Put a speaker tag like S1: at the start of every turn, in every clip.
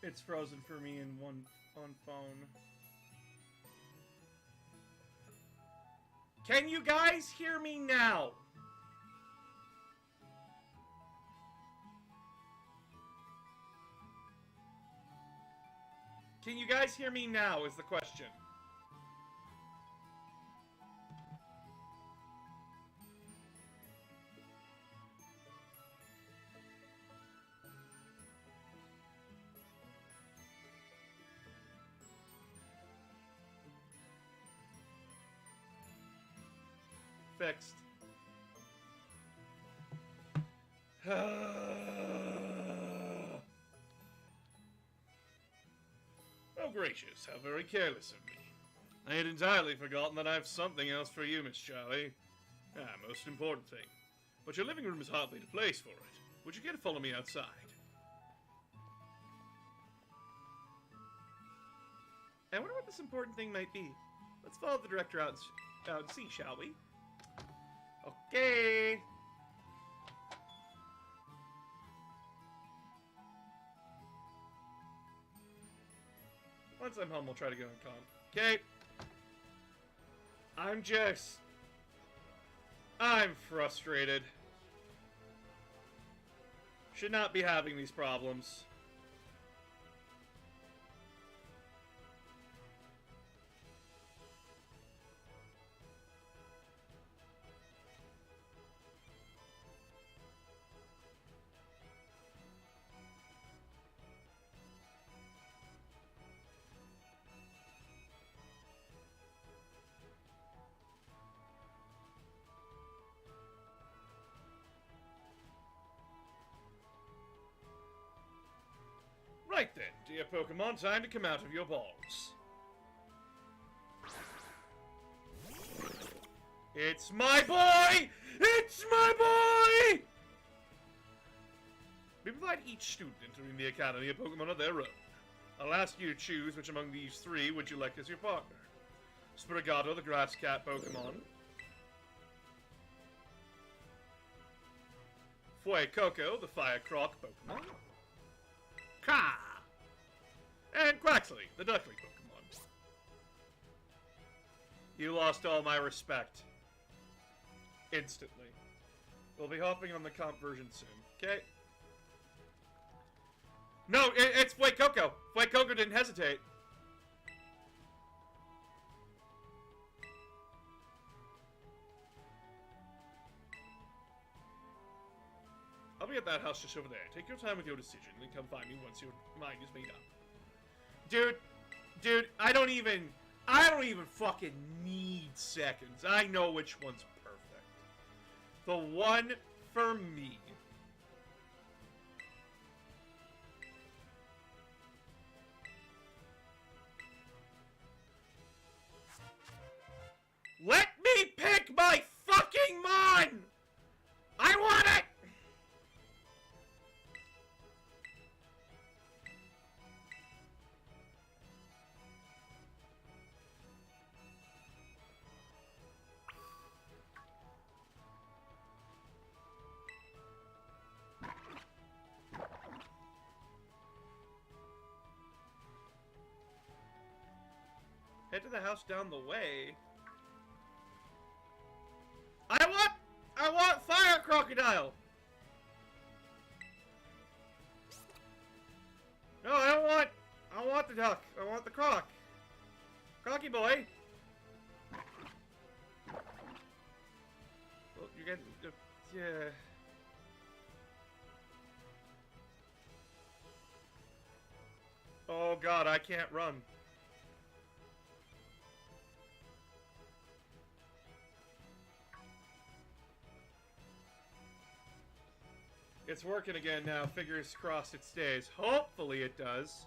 S1: It's frozen for me in one on phone. Can you guys hear me now? Can you guys hear me now is the question. Fixed. Oh, gracious, how very careless of me. I had entirely forgotten that I have something else for you, Miss Charlie. Most important thing. But your living room is hardly the place for it. Would you care to follow me outside? I wonder what this important thing might be. Let's follow the director out and see, shall we? Okay. Once I'm home, we'll try to go and calm. Okay. I'm frustrated. Should not be having these problems. Right then, dear Pokemon, time to come out of your balls. It's my boy! It's my boy! We provide each student entering the Academy a Pokemon of their own. I'll ask you to choose which among these three would you like as your partner. Sprigato, the Grass Cat Pokemon. Fuecoco, the Fire Croc Pokemon. Ka! And Quaxley, the Duckling Pokemon. You lost all my respect. Instantly. We'll be hopping on the comp version soon, okay? No, it's Fuecoco! Fuecoco didn't hesitate. I'll be at that house just over there. Take your time with your decision, and then come find me once your mind is made up. Dude, I don't even fucking need seconds. I know which one's perfect. The one for me. Let me pick my fucking Mon! I want it! Head to the house down the way. I want Fire Crocodile! No, I want the duck. I want the croc. Crocky boy! Well, you're getting... yeah... Oh god, I can't run. It's working again now. Fingers crossed it stays. Hopefully it does.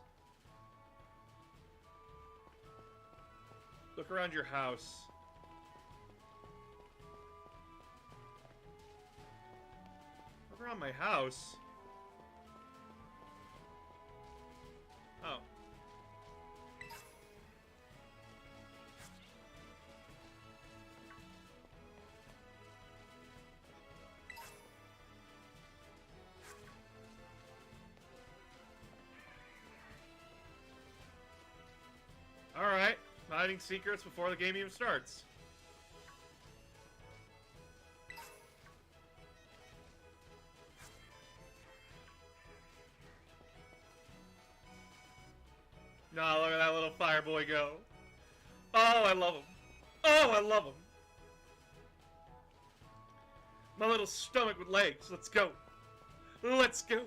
S1: Look around your house. Look around my house. Oh. finding secrets before the game even starts. No, look at that little fire boy go. Oh, I love him. Oh, I love him. My little stomach with legs. Let's go. Let's go.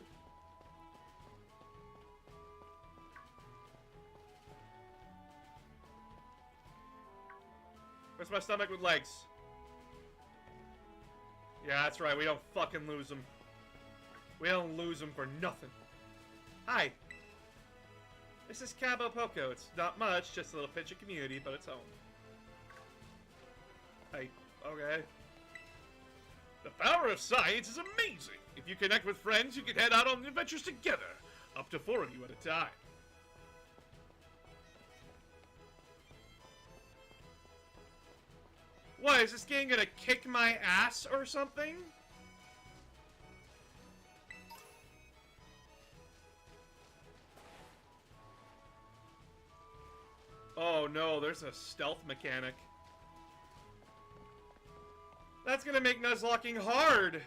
S1: Where's my stomach with legs? Yeah, that's right. We don't fucking lose them. We don't lose them for nothing. Hi. This is Cabo Poco. It's not much, just a little pinch of community, but it's home. Hey, okay. The power of science is amazing. If you connect with friends, you can head out on adventures together. Up to 4 of you at a time. What, is this game gonna kick my ass or something? Oh no, there's a stealth mechanic. That's gonna make Nuzlocking hard!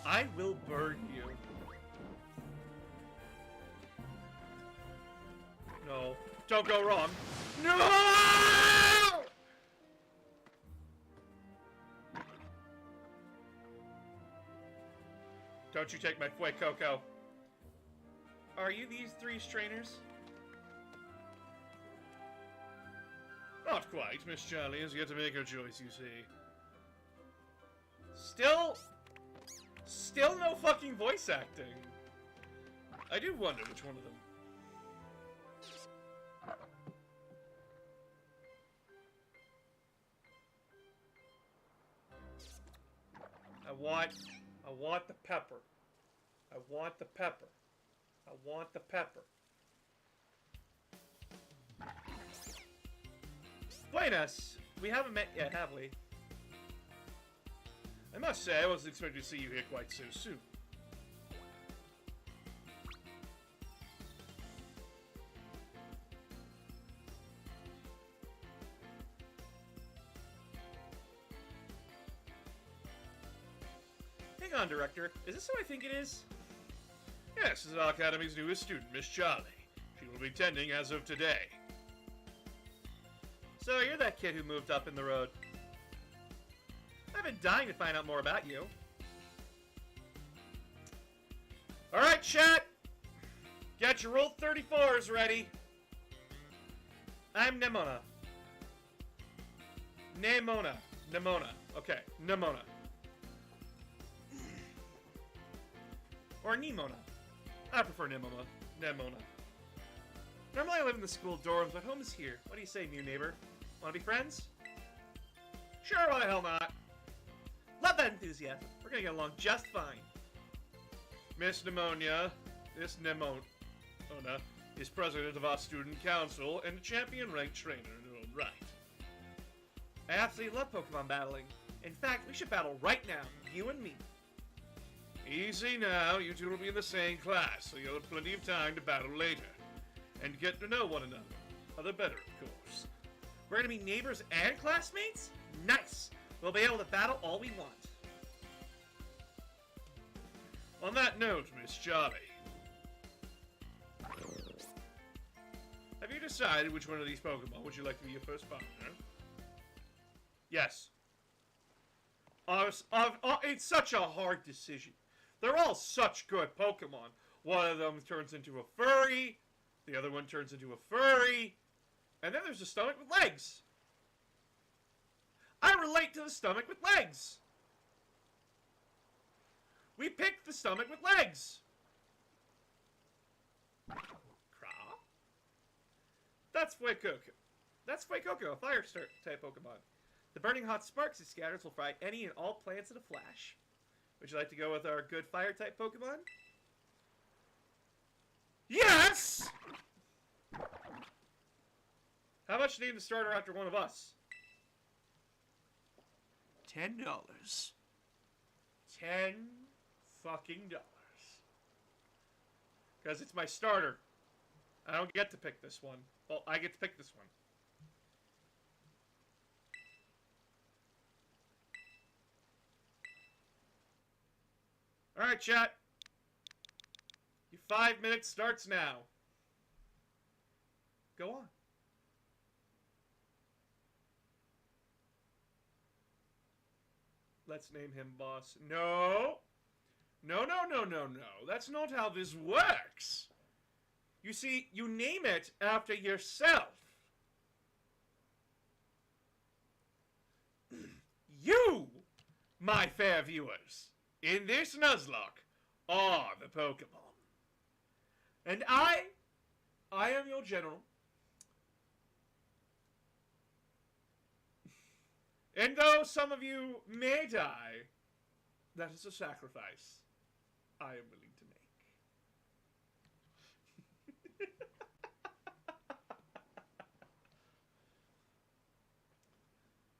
S1: I will burn you. No. Don't go wrong. No! Don't you take my Fue Coco. Are you these 3 strainers? Not quite. Miss Charlie has yet to make her choice, you see. Still no fucking voice acting. I do wonder which one of them. I want the pepper. I want the pepper. I want the pepper. Buenas! We haven't met yet, have we? I must say, I wasn't expecting to see you here quite so soon. Hang on, Director. Is this who I think it is? Yes, this is our Academy's newest student, Miss Charlie. She will be tending as of today. So, you're that kid who moved up in the road. I've been dying to find out more about you. Alright, chat! Get your Rule 34s ready. I'm Nemona. Nemona. Okay, Nemona. Or Nemona. I prefer Nemona. Normally I live in the school dorms, but home is here. What do you say, new neighbor? Wanna be friends? Sure, why the hell not? Love that enthusiasm. We're gonna get along just fine. Miss Nemona is president of our student council and a champion-ranked trainer in her own right. I absolutely love Pokemon battling. In fact, we should battle right now, you and me. Easy now, you two will be in the same class, so you'll have plenty of time to battle later. And get to know one another. Other better, of course. We're gonna be neighbors and classmates? Nice! We'll be able to battle all we want. On that note, Miss Charlie. Have you decided which one of these Pokemon would you like to be your first partner? Yes. It's such a hard decision. They're all such good Pokemon. One of them turns into a furry, the other one turns into a furry, and then there's a stomach with legs. I relate to the stomach with legs. We picked the stomach with legs. Craw? That's Fuecoco. That's Fuecoco, a fire type Pokemon.
S2: The burning hot sparks it scatters will fry any and all plants in a flash. Would you like to go with our good fire-type Pokemon? Yes! How much to name the starter after one of us? $10. $10 fucking dollars. Because it's my starter. I don't get to pick this one. Well, I get to pick this one. Alright, chat. Your 5 minutes starts now. Go on. Let's name him boss. No. No, no, no, no, no. That's not how this works. You see, you name it after yourself. You, my fair viewers, in this Nuzlock, are the Pokemon. And I am your general. And though some of you may die, that is a sacrifice I am willing to make.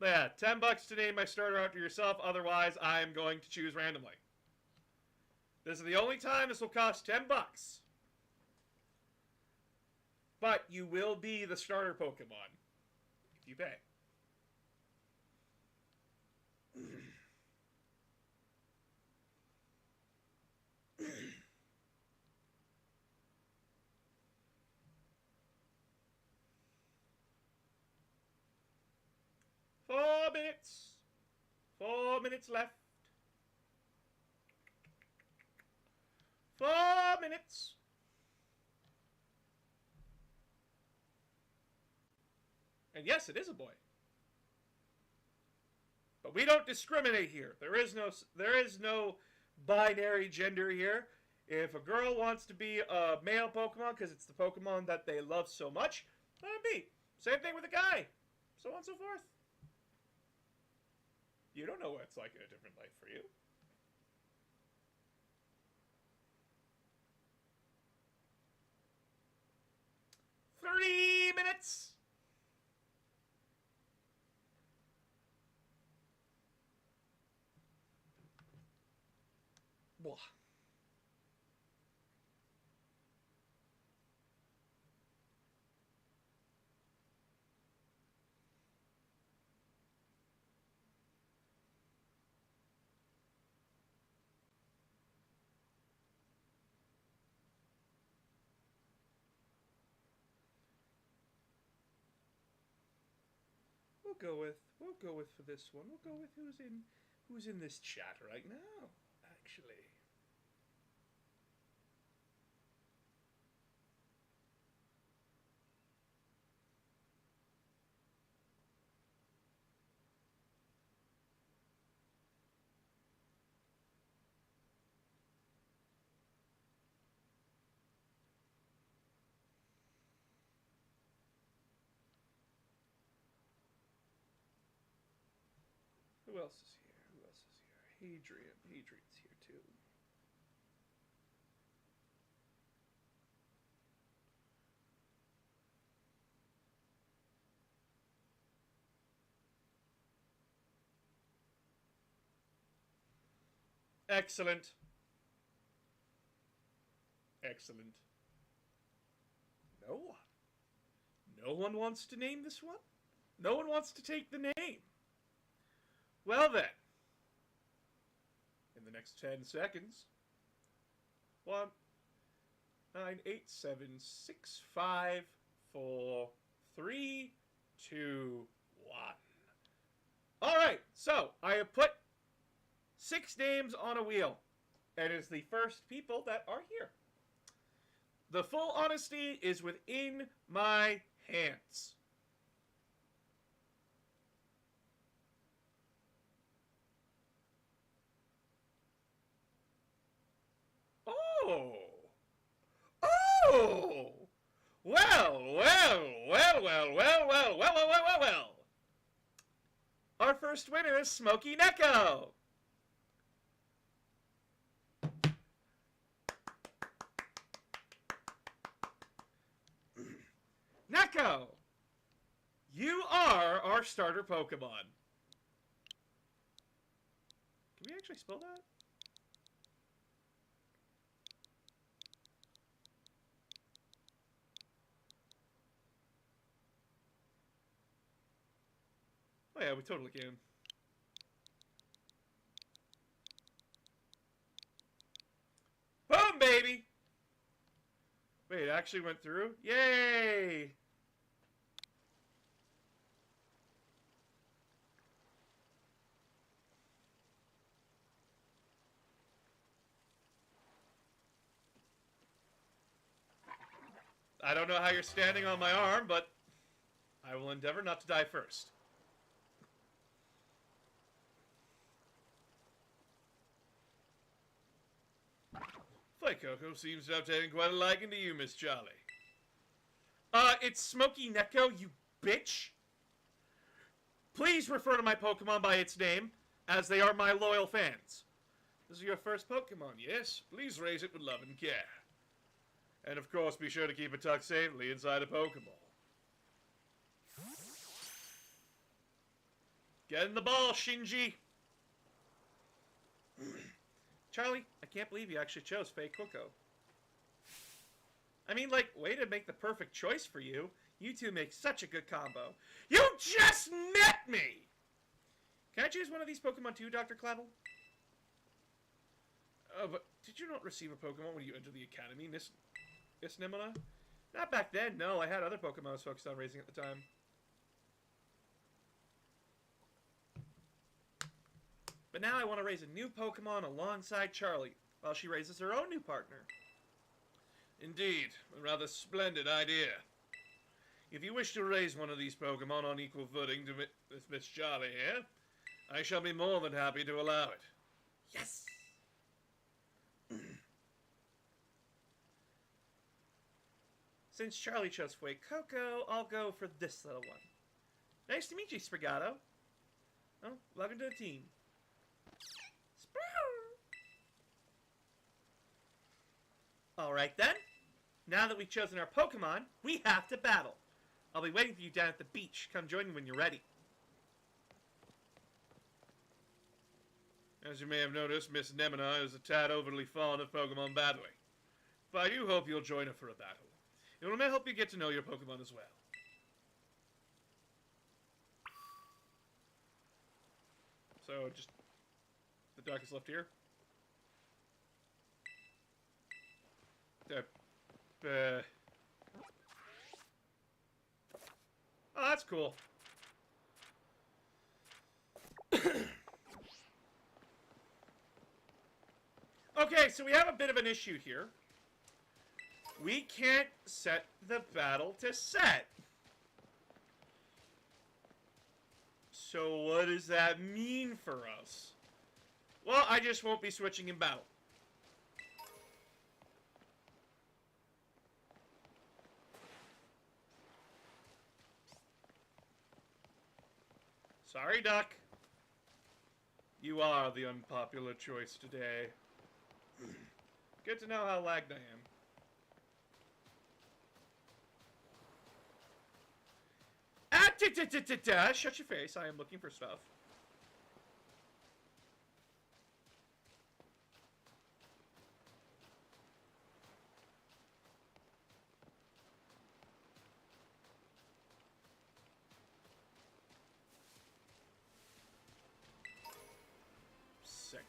S2: Yeah, $10 to name my starter after yourself, otherwise I am going to choose randomly. This is the only time this will cost $10. But you will be the starter Pokemon if you pay. Four minutes. 4 minutes left. 4 minutes. And yes, it is a boy. But we don't discriminate here. There is no binary gender here. If a girl wants to be a male Pokemon because it's the Pokemon that they love so much, let it be. Same thing with a guy. So on and so forth. You don't know what it's like in a different life for you. Three minutes. Blah. We'll go with for this one. We'll go with who's in this chat right now, actually. Who else is here? Who else is here? Hadrian. Hadrian's here too. Excellent. Excellent. No one. No one wants to name this one? No one wants to take the name. Well then, in the next 10 seconds, 1, 9, 8, 7, 6, 5, 4, 3, 2, 1. Alright, so I have put 6 names on a wheel, and it's the first people that are here. The full honesty is within my hands. Oh! Oh! Well. first winner is Smokey Neko. Neko, you are our starter Pokemon. Can we actually spell that? Oh yeah, we totally can. Boom, baby! Wait, it actually went through? Yay! I don't know how you're standing on my arm, but I will endeavor not to die first.
S1: Coco seems to have taken quite a liking to you, Miss Charlie.
S2: It's Smokey Neko, you bitch! Please refer to my Pokemon by its name, as they are my loyal fans.
S1: This is your first Pokemon, yes? Please raise it with love and care. And of course, be sure to keep it tucked safely inside a Pokeball.
S2: Get in the ball, Shinji! Charlie, I can't believe you actually chose Fake Coco. I mean, like, way to make the perfect choice for you. You two make such a good combo. You just met me! Can I choose one of these Pokemon too, Dr. Clavel?
S1: Oh, but did you not receive a Pokemon when you entered the Academy, Miss Nemona?
S2: Not back then, no. I had other Pokemon I was focused on raising at the time. But now I want to raise a new Pokemon alongside Charlie, while she raises her own new partner.
S1: Indeed, a rather splendid idea. If you wish to raise one of these Pokemon on equal footing with Miss Charlie here, I shall be more than happy to allow it.
S2: Yes! Since Charlie chose Fuecoco, I'll go for this little one. Nice to meet you, Sprigato. Oh, welcome to the team. Alright then. Now that we've chosen our Pokemon, we have to battle. I'll be waiting for you down at the beach. Come join me when you're ready.
S1: As you may have noticed, Miss Nemona is a tad overly fond of Pokemon battling. But I do hope you'll join her for a battle. It will help you get to know your Pokemon as well.
S2: So, just the darkest left here. Oh, that's cool. Okay, so we have a bit of an issue here. We can't set the battle to set. So what does that mean for us? Well, I just won't be switching in battle. Sorry, Duck. You are the unpopular choice today. Good to know how lagged I am. Shut your face, I am looking for stuff. Sick.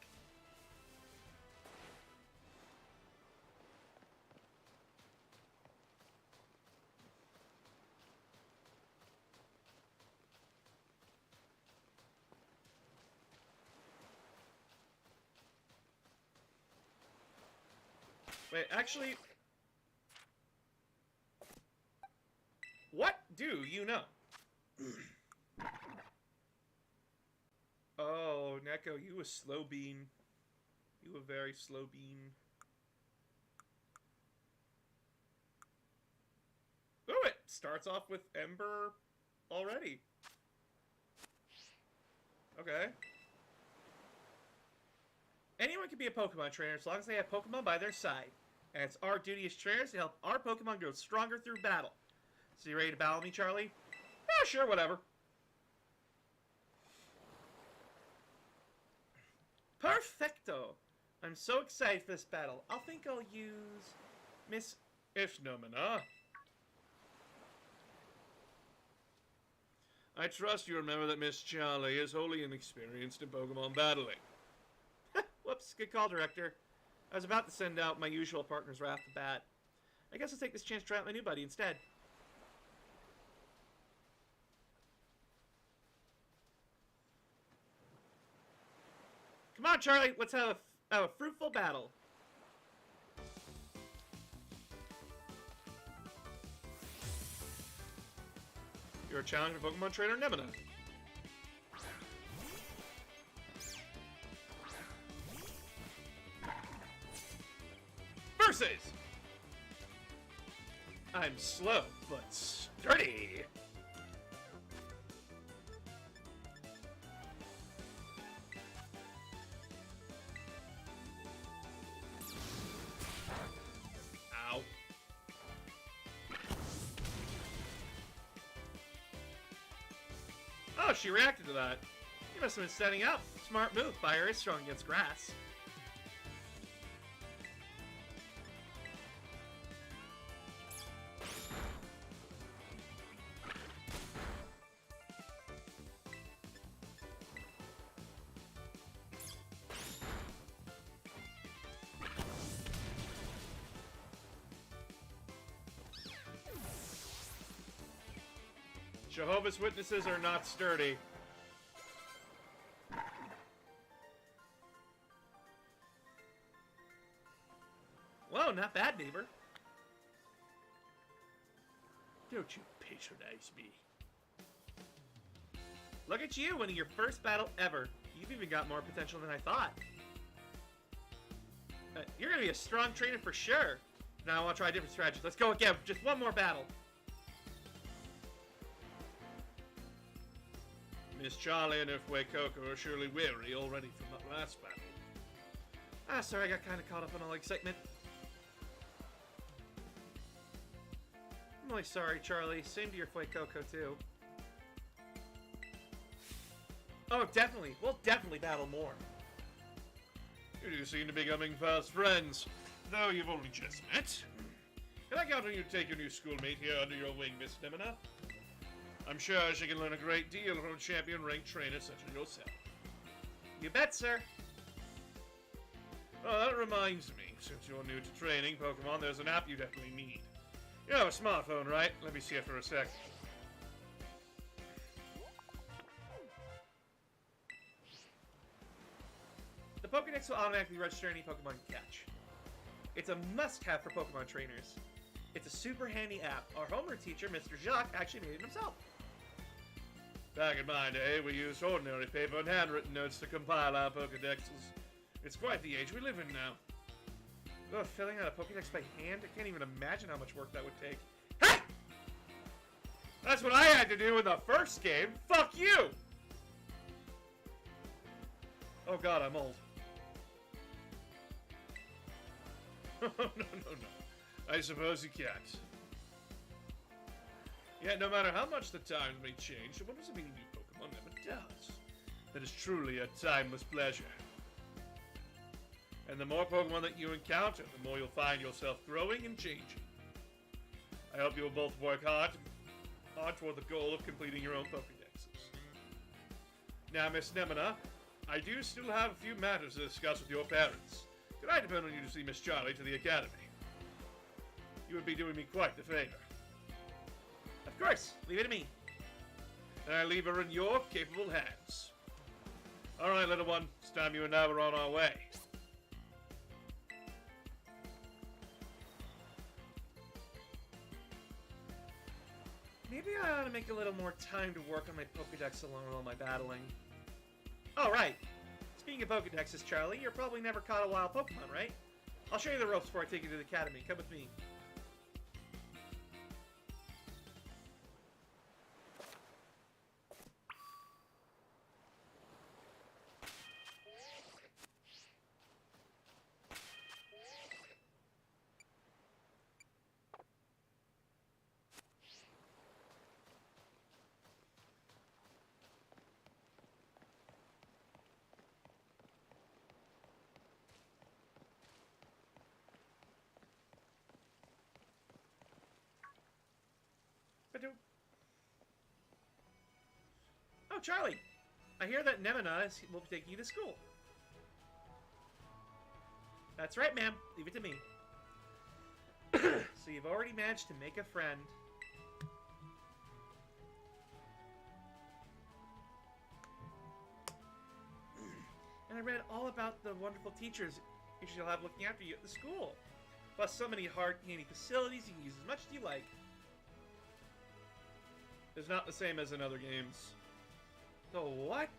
S2: Wait, actually... What do you know? Oh, Neko, you a slow bean. You a very slow bean. Oh, it starts off with Ember already. Okay. Anyone can be a Pokemon trainer as long as they have Pokemon by their side. And it's our duty as trainers to help our Pokemon grow stronger through battle. So you ready to battle me, Charlie? Yeah, sure, whatever. Perfecto! I'm so excited for this battle. I think I'll use Miss
S1: Ifnomina. I trust you remember that Miss Charlie is wholly inexperienced in Pokemon battling.
S2: Whoops, good call, Director. I was about to send out my usual partners right off the bat. I guess I'll take this chance to try out my new buddy instead. Come on, Charlie, let's have a fruitful battle.
S1: You're a challenger Pokemon trainer, Nemina. Versus! I'm slow, but sturdy. Ow.
S2: Oh, she reacted to that. You must have been setting up. Smart move. Fire is strong against grass.
S1: Jehovah's Witnesses are not sturdy.
S2: Whoa, not bad, neighbor.
S1: Don't you patronize me.
S2: Look at you winning your first battle ever. You've even got more potential than I thought. You're gonna be a strong trainer for sure. Now I want to try a different strategy. Let's go again. Just one more battle.
S1: Miss Charlie and her Fuecoco are surely weary already from that last battle.
S2: Ah, sorry, I got kind of caught up in all the excitement. I'm really sorry, Charlie. Same to your Fuecoco, too. Oh, definitely. We'll definitely battle more.
S1: You do seem to be becoming fast friends, though you've only just met. Can I count on you to take your new schoolmate here under your wing, Miss Nemina? I'm sure she can learn a great deal from a champion-ranked trainer such as yourself.
S2: You bet, sir.
S1: Oh, that reminds me, since you're new to training Pokemon, there's an app you definitely need. You have a smartphone, right? Let me see it for a sec.
S2: The Pokédex will automatically register any Pokemon you catch. It's a must-have for Pokemon trainers. It's a super handy app. Our homeroom teacher, Mr. Jacques, actually made it himself.
S1: Back in my day, we used ordinary paper and handwritten notes to compile our Pokédexes. It's quite the age we live in now.
S2: Oh, filling out a Pokédex by hand? I can't even imagine how much work that would take. Ha! That's what I had to do in the first game. Fuck you! Oh god, I'm old.
S1: No. I suppose you can't. Yet, no matter how much the times may change, what does it mean new Pokemon never does? That is truly a timeless pleasure. And the more Pokemon that you encounter, the more you'll find yourself growing and changing. I hope you will both work hard toward the goal of completing your own Pokédexes. Now, Miss Nemina, I do still have a few matters to discuss with your parents. Could I depend on you to see Miss Charlie to the Academy? You would be doing me quite the favor.
S2: Of course, leave it to me.
S1: And I leave her in your capable hands. Alright, little one, it's time you and I were on our way.
S2: Maybe I ought to make a little more time to work on my Pokédex along with all my battling. Oh, right. Speaking of Pokédexes, Charlie, you're probably never caught a wild Pokemon, right? I'll show you the ropes before I take you to the Academy. Come with me. Oh, Charlie. I hear that Nemina will be taking you to school. That's right, ma'am. Leave it to me. So you've already managed to make a friend. And I read all about the wonderful teachers you shall have looking after you at the school. Plus so many hard-candy facilities you can use as much as you like.
S1: It's not the same as in other games.
S2: So what?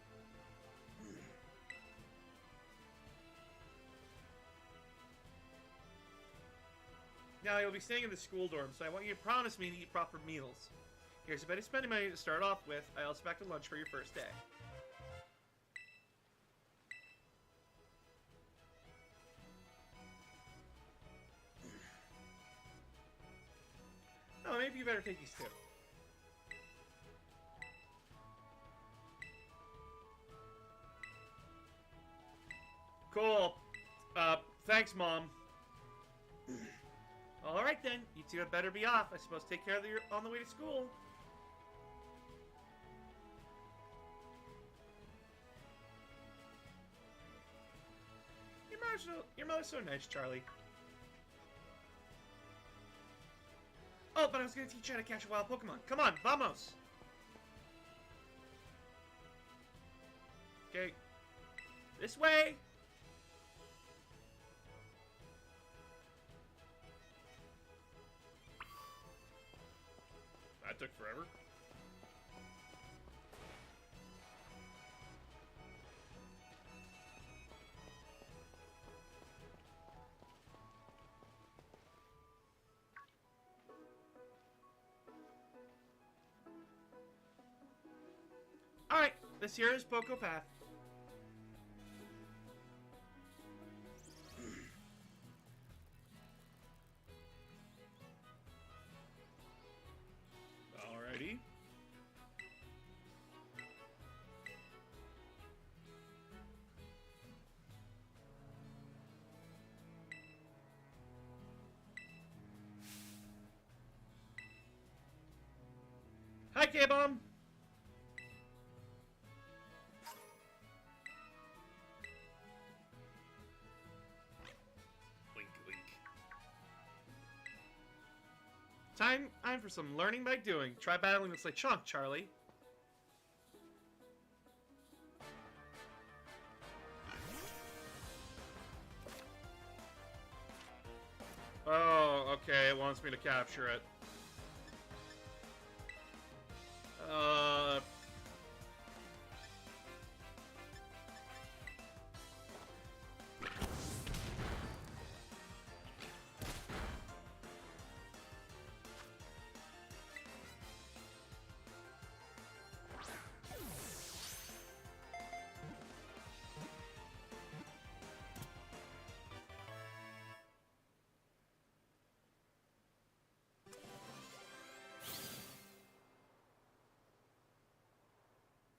S2: Now, you'll be staying in the school dorm, so I want you to promise me to eat proper meals. Here's a bit of spending money to start off with. I also back to lunch for your first day. Oh, maybe you better take these too.
S1: Cool. Thanks, Mom.
S2: Alright then, you two had better be off. I suppose take care of you on the way to school. Your mother's so nice, Charlie. Oh, but I was gonna teach you how to catch a wild Pokemon. Come on, vamos! Okay. This way!
S1: That took forever.
S2: Alright, this here is Poco Path.
S1: Alrighty.
S2: Hi, K-Bomb!
S1: Link, link.
S2: Time for some learning by doing. Try battling this Lechonk, Charlie.
S1: Oh, okay, it wants me to capture it.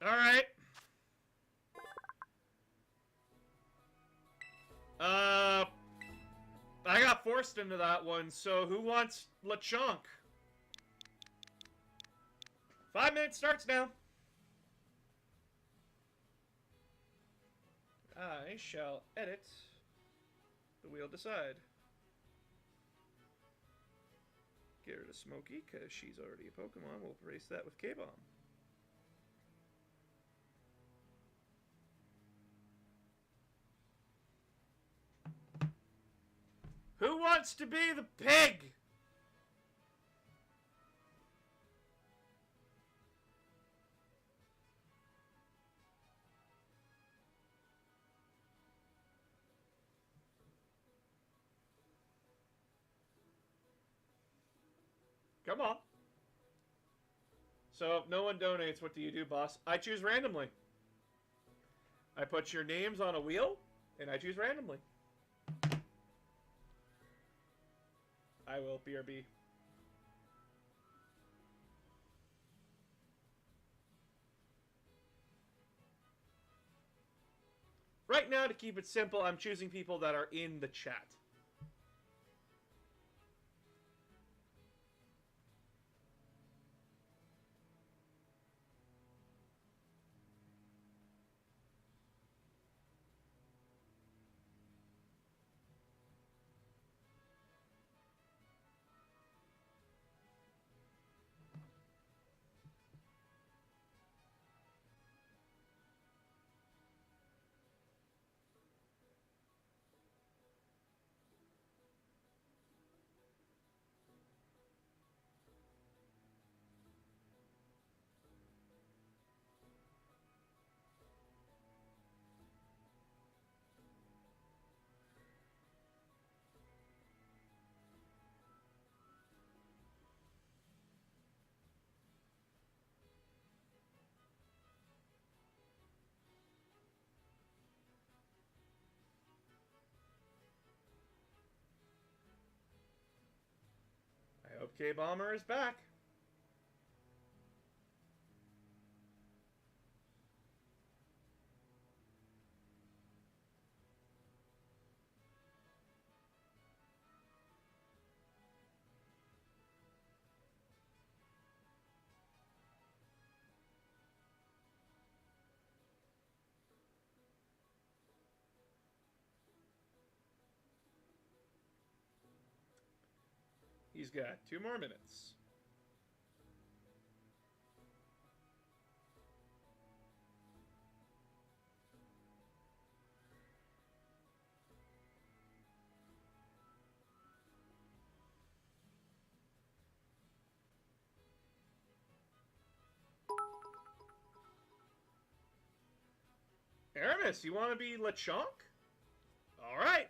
S2: Alright. I got forced into that one, so who wants Lechonk? 5 minutes starts now. I shall edit the wheel decide. Get rid of Smokey, because she's already a Pokemon. We'll replace that with K-Bomb. Who wants to be the pig? Come on. So if no one donates, what do you do, boss? I choose randomly. I put your names on a wheel, and I choose randomly. I will BRB. Right now, to keep it simple, I'm choosing people that are in the chat. Okay, Bomber is back. He's got 2 more minutes. Aramis, you want to be Lechonk? All right.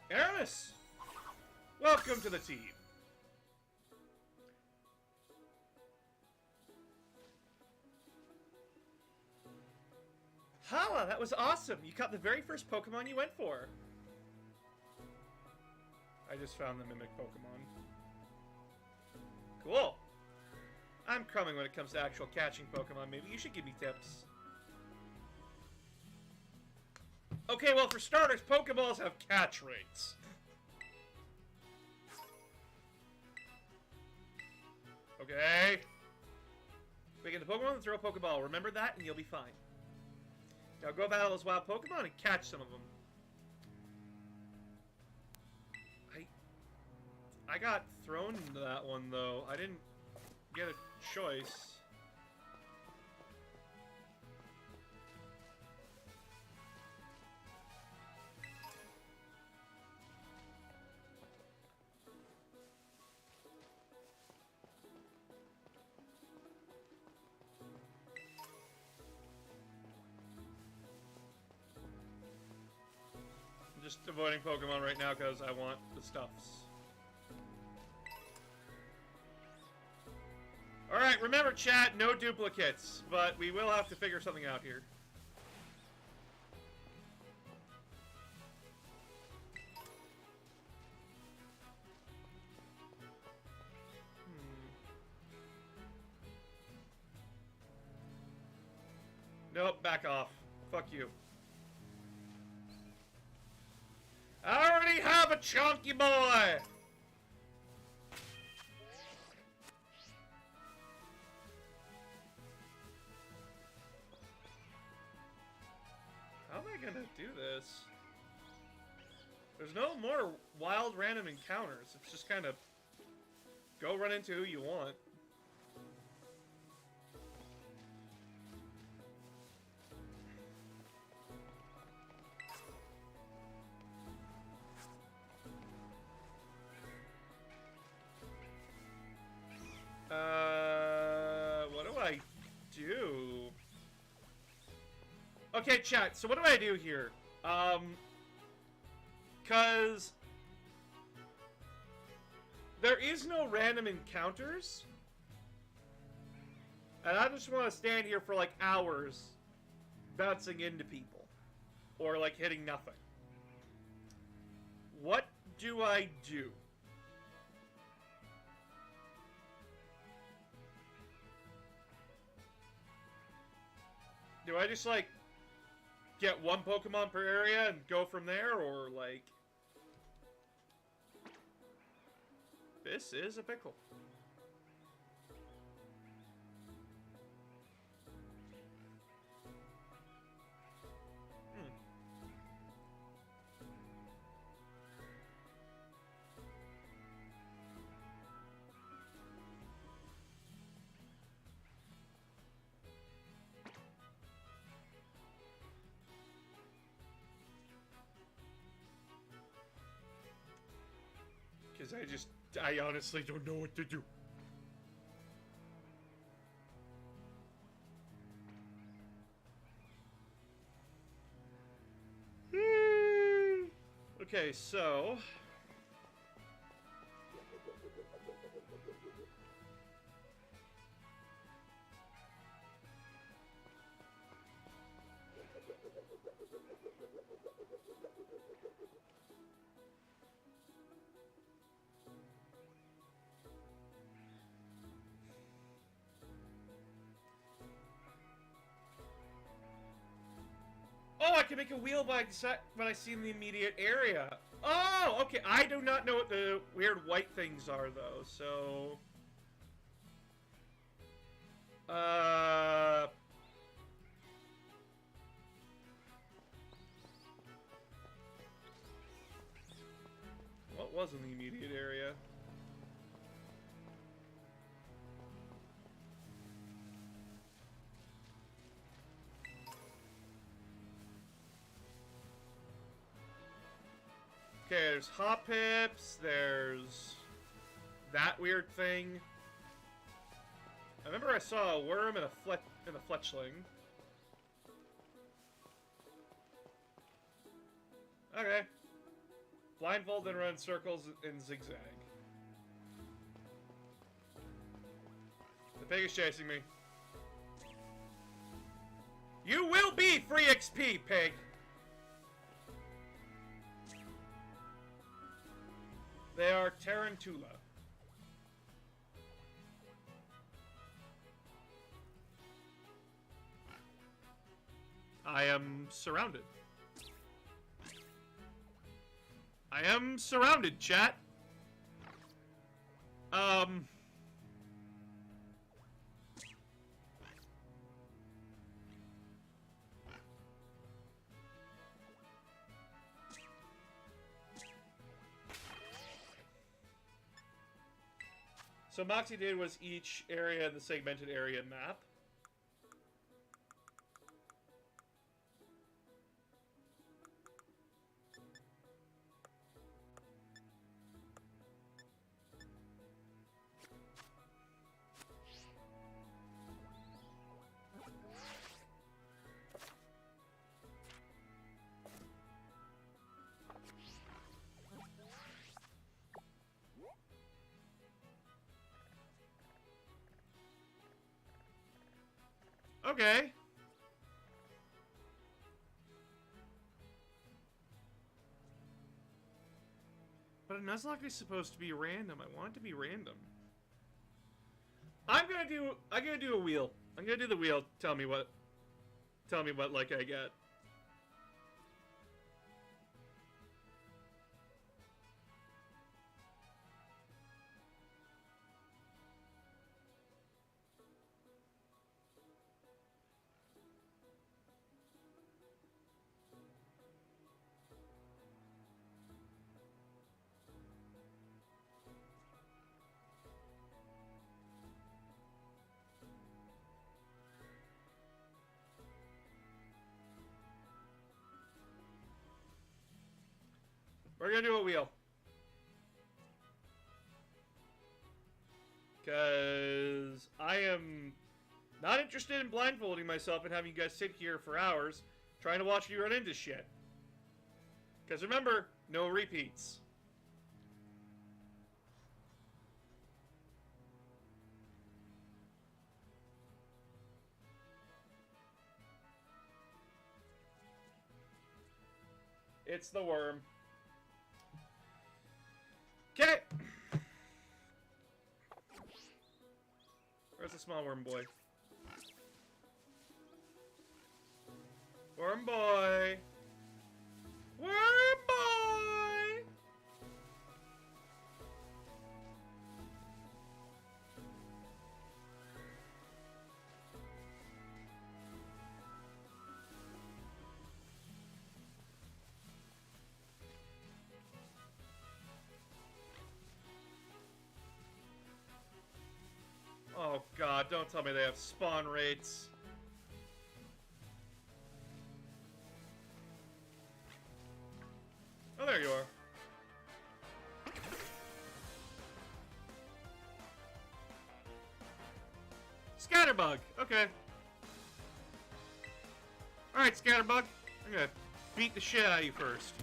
S2: Aramis, welcome to the team. Hala, that was awesome. You caught the very first Pokemon you went for. I just found the Mimic Pokemon. Cool. I'm coming when it comes to actual catching Pokemon. Maybe you should give me tips. Okay, well, for starters, Pokeballs have catch rates. Okay. We get the Pokemon and throw a Pokeball. Remember that, and you'll be fine. Now go battle those wild Pokemon and catch some of them. I got thrown into that one, though. I didn't get a choice. I'm just avoiding Pokemon right now because I want the stuffs. Alright, remember chat, no duplicates, but we will have to figure something out here. Nope, back off. Fuck you. I already have a chunky boy! How am I gonna do this? There's no more wild random encounters. It's just kind of go run into who you want. What do I do? Okay, chat, so what do I do here? Cause there is no random encounters. And I just want to stand here for like hours bouncing into people. Or like hitting nothing. What do I do? Do I just like get one Pokemon per area and go from there, or like... This is a pickle. Because I honestly don't know what to do.
S1: Okay, so... Oh, I can make a wheel by when I see in the immediate area. Oh, okay. I do not know what the weird white things are, though, so... What was in the immediate area? Okay, there's hop pips, there's that weird thing. I remember I saw a worm and a fletchling. Okay. Blindfold and run in circles in zigzag. The pig is chasing me. You will be free XP, pig! They are Tarantula. I am surrounded. I am surrounded, chat. So Moxie did was each area in the segmented area map. Okay. But a Nuzlock is supposed to be random. I want it to be random. I'm gonna do a wheel. I'm gonna do the wheel. Tell me what like I get. We're gonna do a wheel. Because I am not interested in blindfolding myself and having you guys sit here for hours trying to watch you run into shit. Because remember, no repeats. It's the worm. Okay. Where's the small worm boy? Worm boy. Worm boy. Oh god, don't tell me they have spawn rates. Oh, there you are. Scatterbug, okay. Alright, Scatterbug. I'm gonna beat the shit out of you first.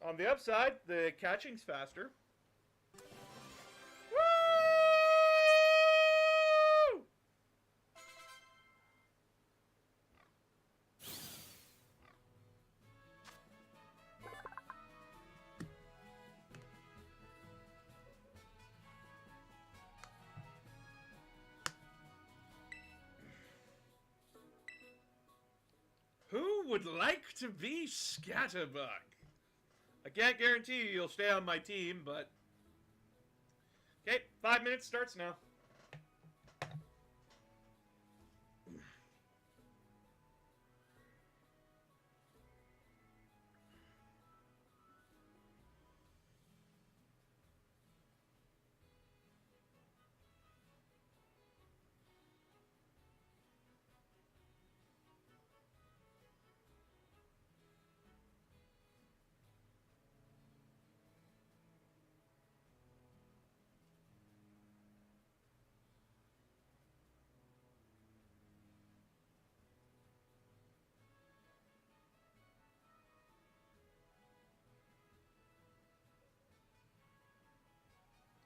S2: On the upside, the catching's faster. Woo! Who would like to be Scatterbug? I can't guarantee you'll stay on my team, but... Okay, 5 minutes starts now.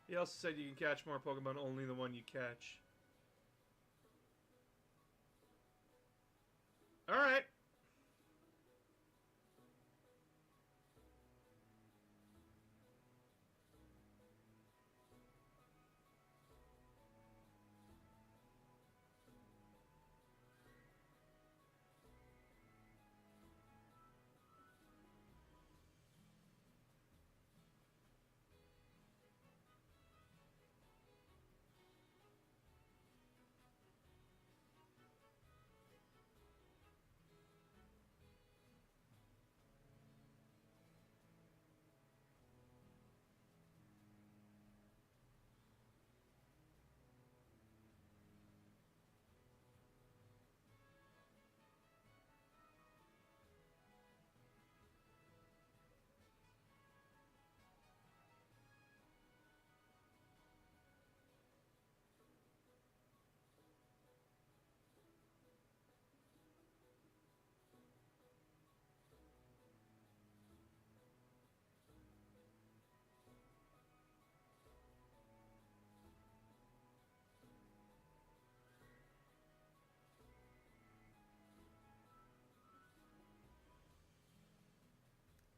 S2: He also said you can catch more Pokemon, only the one you catch. Alright.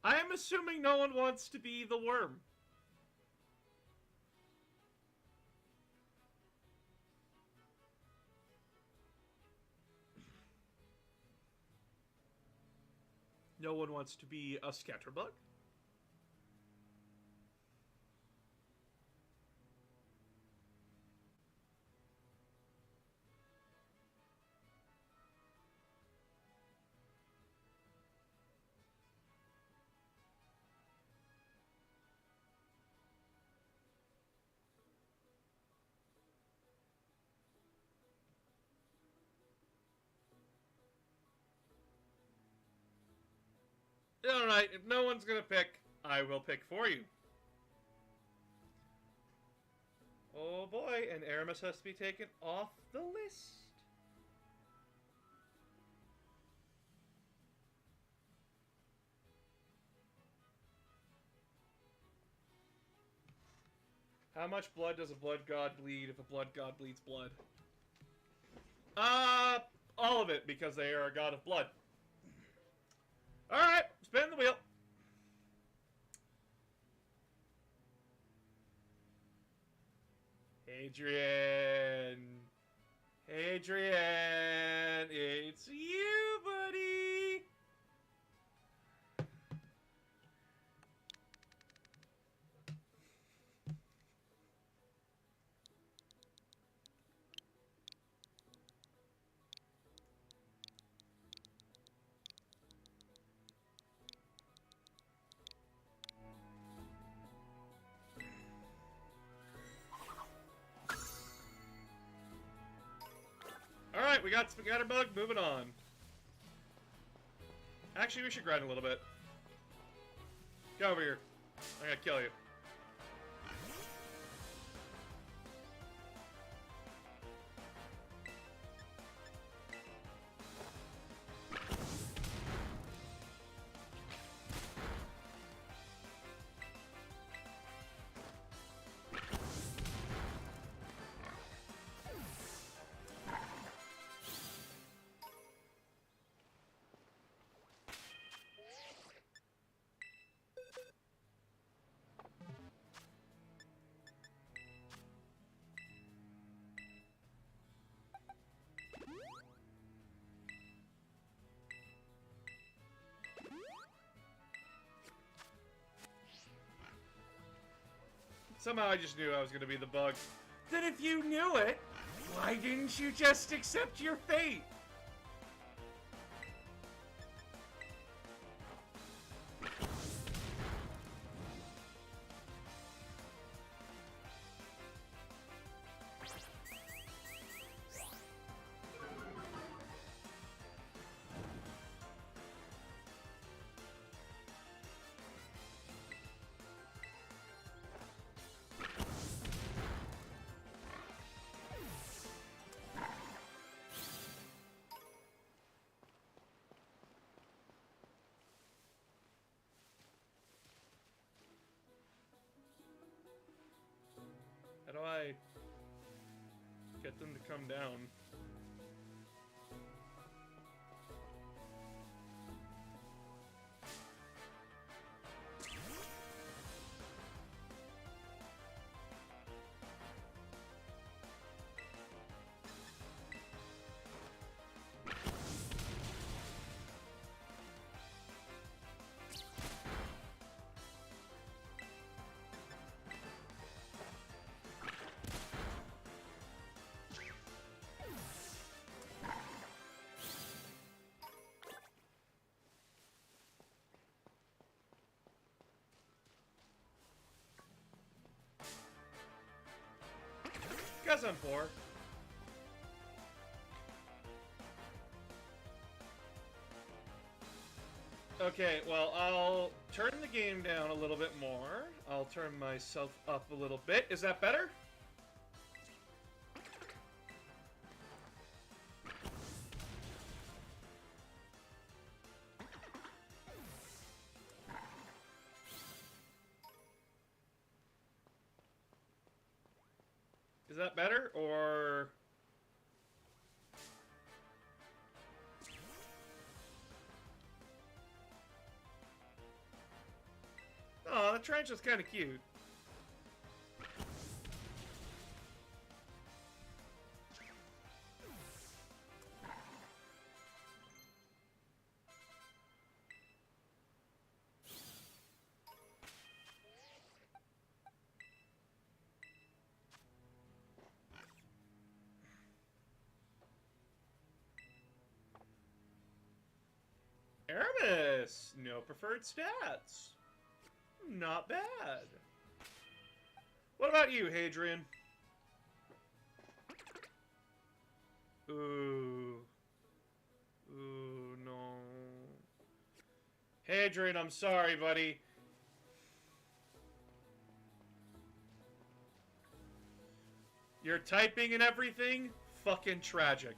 S2: I am assuming no one wants to be the worm. No one wants to be a Scatterbug? Alright, if no one's gonna pick, I will pick for you. Oh boy, and Aramis has to be taken off the list. How much blood does a blood god bleed if a blood god bleeds blood? All of it, because they are a god of blood. Alright, spin the wheel. Adrian. Adrian, it's you, buddy. Alright, we got Scatterbug, moving on. Actually, we should grind a little bit. Get over here. I'm gonna kill you.
S1: Somehow I just knew I was gonna be the bug.
S2: Then if you knew it, why didn't you just accept your fate?
S1: How do I get them to come down? Guess I'm poor. Okay, well, I'll turn the game down a little bit more. I'll turn myself up a little bit. Is that better? Is that better, or... Oh, the tarantula's kind of cute. Aramis! No preferred stats. Not bad. What about you, Hadrian? Ooh. Ooh, no. Hadrian, I'm sorry, buddy. Your typing and everything? Fucking tragic.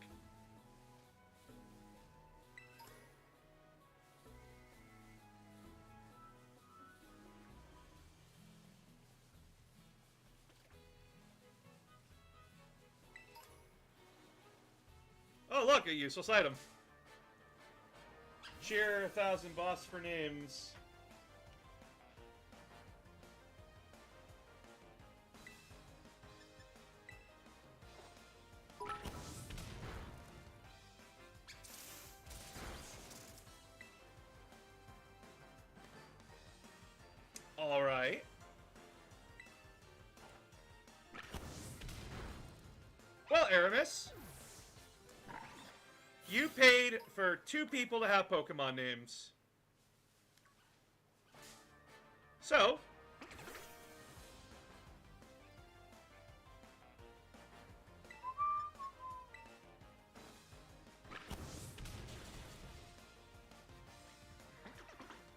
S1: Oh, look, a useless item. Cheer 1,000 boss for names. Alright. Well, Aramis, you paid for 2 people to have Pokemon names. So,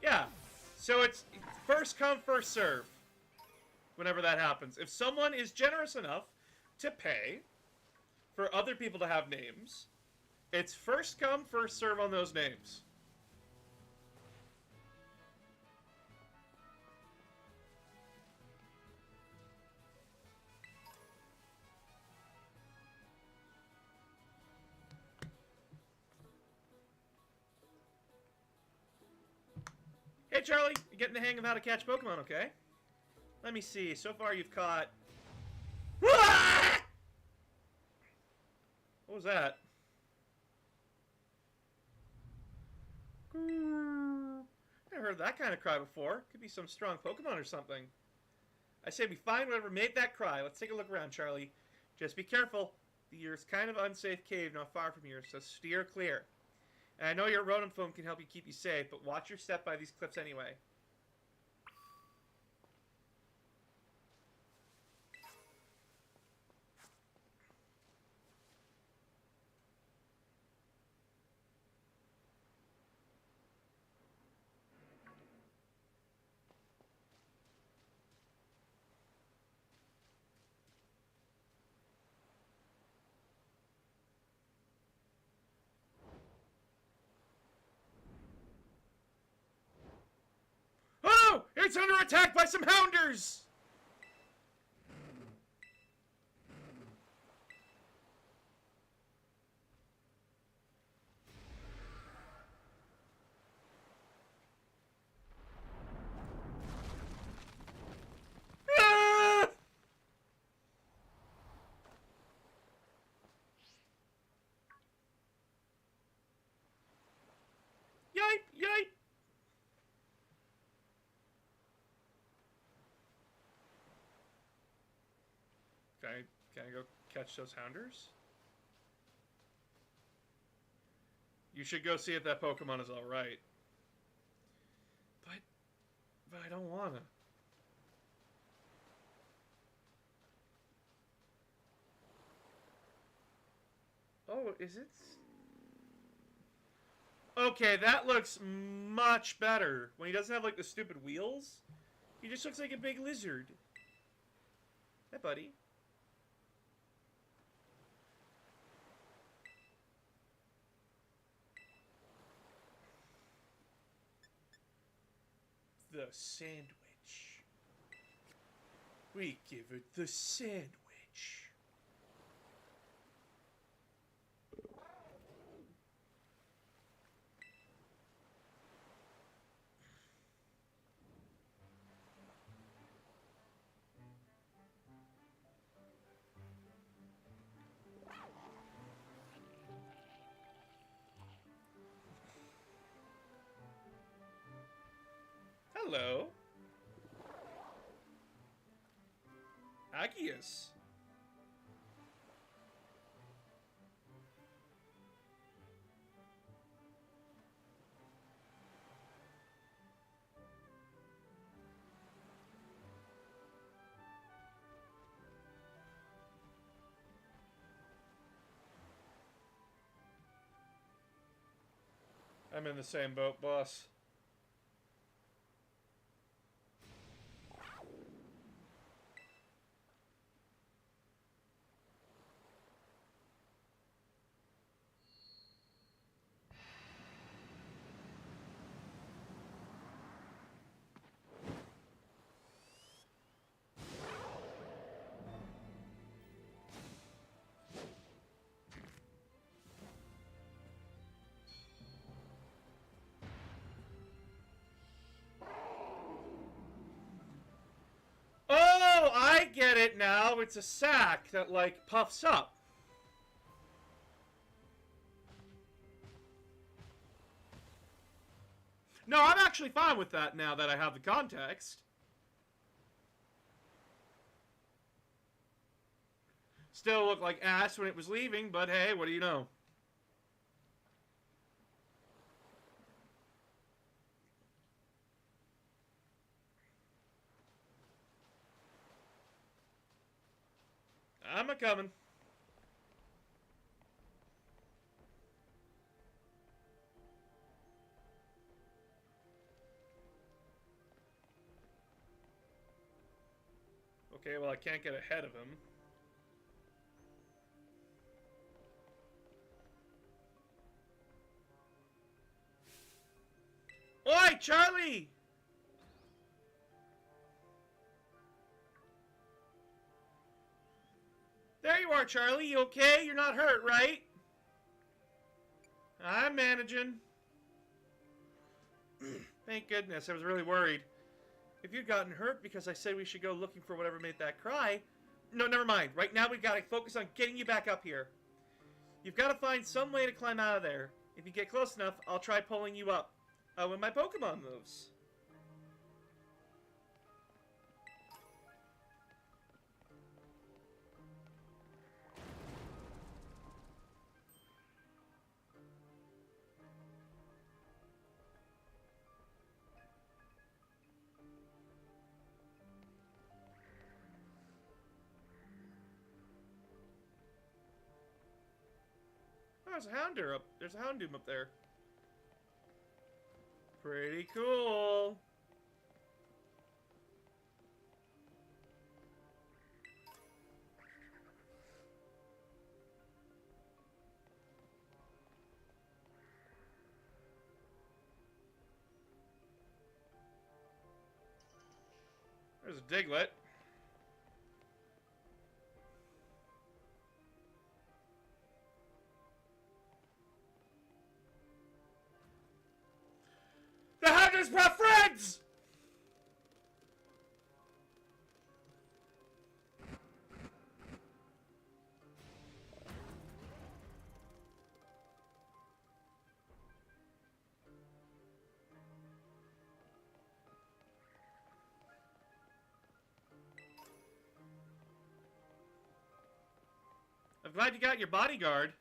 S1: yeah. So it's first come, first serve. Whenever that happens. If someone is generous enough to pay for other people to have names, it's first come, first serve on those names. Hey, Charlie, you getting the hang of how to catch Pokemon, okay? Let me see. So far, you've caught... What was that? Never heard that kind of cry before. Could be some strong Pokemon or something.
S2: I say we find whatever made that cry. Let's take a look around, Charlie. Just be careful. There's kind of unsafe cave not far from here, so steer clear. And I know your rodent foam can help you keep you safe, but watch your step by these cliffs anyway. Oh! It's under attack by some hounders! Ah! Yipe! Yipe! Can I go catch those hounders? You should go see if that Pokemon is alright. But I don't wanna. Oh, is it? Okay, that looks much better. When he doesn't have, like, the stupid wheels, he just looks like a big lizard. Hey, buddy. The sandwich. We give it the sandwich. Hello. Agius. I'm in the same boat, boss. Oh, I get it now. It's a sack that, like, puffs up. No, I'm actually fine with that now that I have the context. Still looked like ass when it was leaving, but hey, what do you know? I'm a-coming. Okay, well, I can't get ahead of him. Oi, Charlie! There you are, Charlie. You okay? You're not hurt, right? I'm managing. Thank goodness. I was really worried. If you'd gotten hurt because I said we should go looking for whatever made that cry... No, never mind. Right now we've got to focus on getting you back up here. You've got to find some way to climb out of there. If you get close enough, I'll try pulling you up. When my Pokemon moves. there's a Houndoom up. There's a Houndoom up there. Pretty cool. There's a Diglett. The hunters brought friends! I'm glad you got your bodyguard.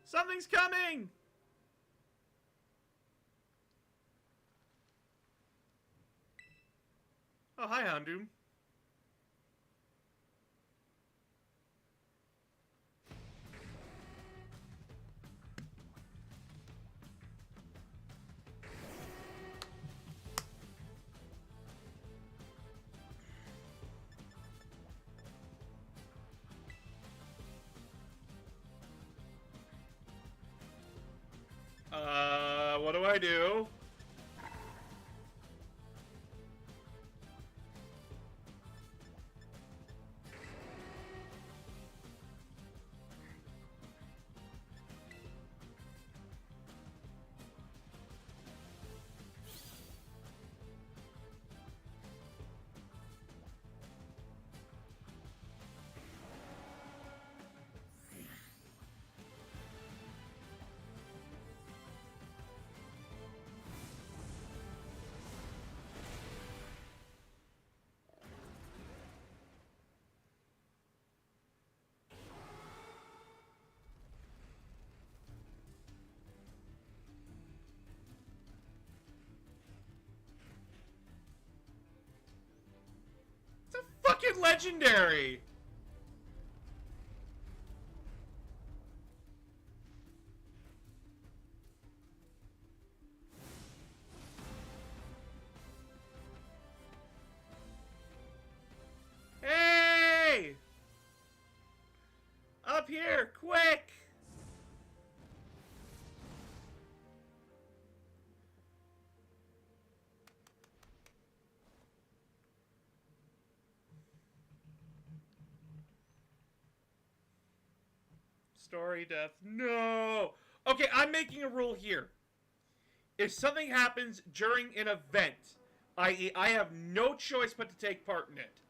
S2: Something's coming! Oh, hi, Houndoom. What do I do? It's a fucking legendary! Hey! Up here, quick! Story death. No! Okay, I'm making a rule here. If something happens during an event, i.e. I have no choice but to take part in it,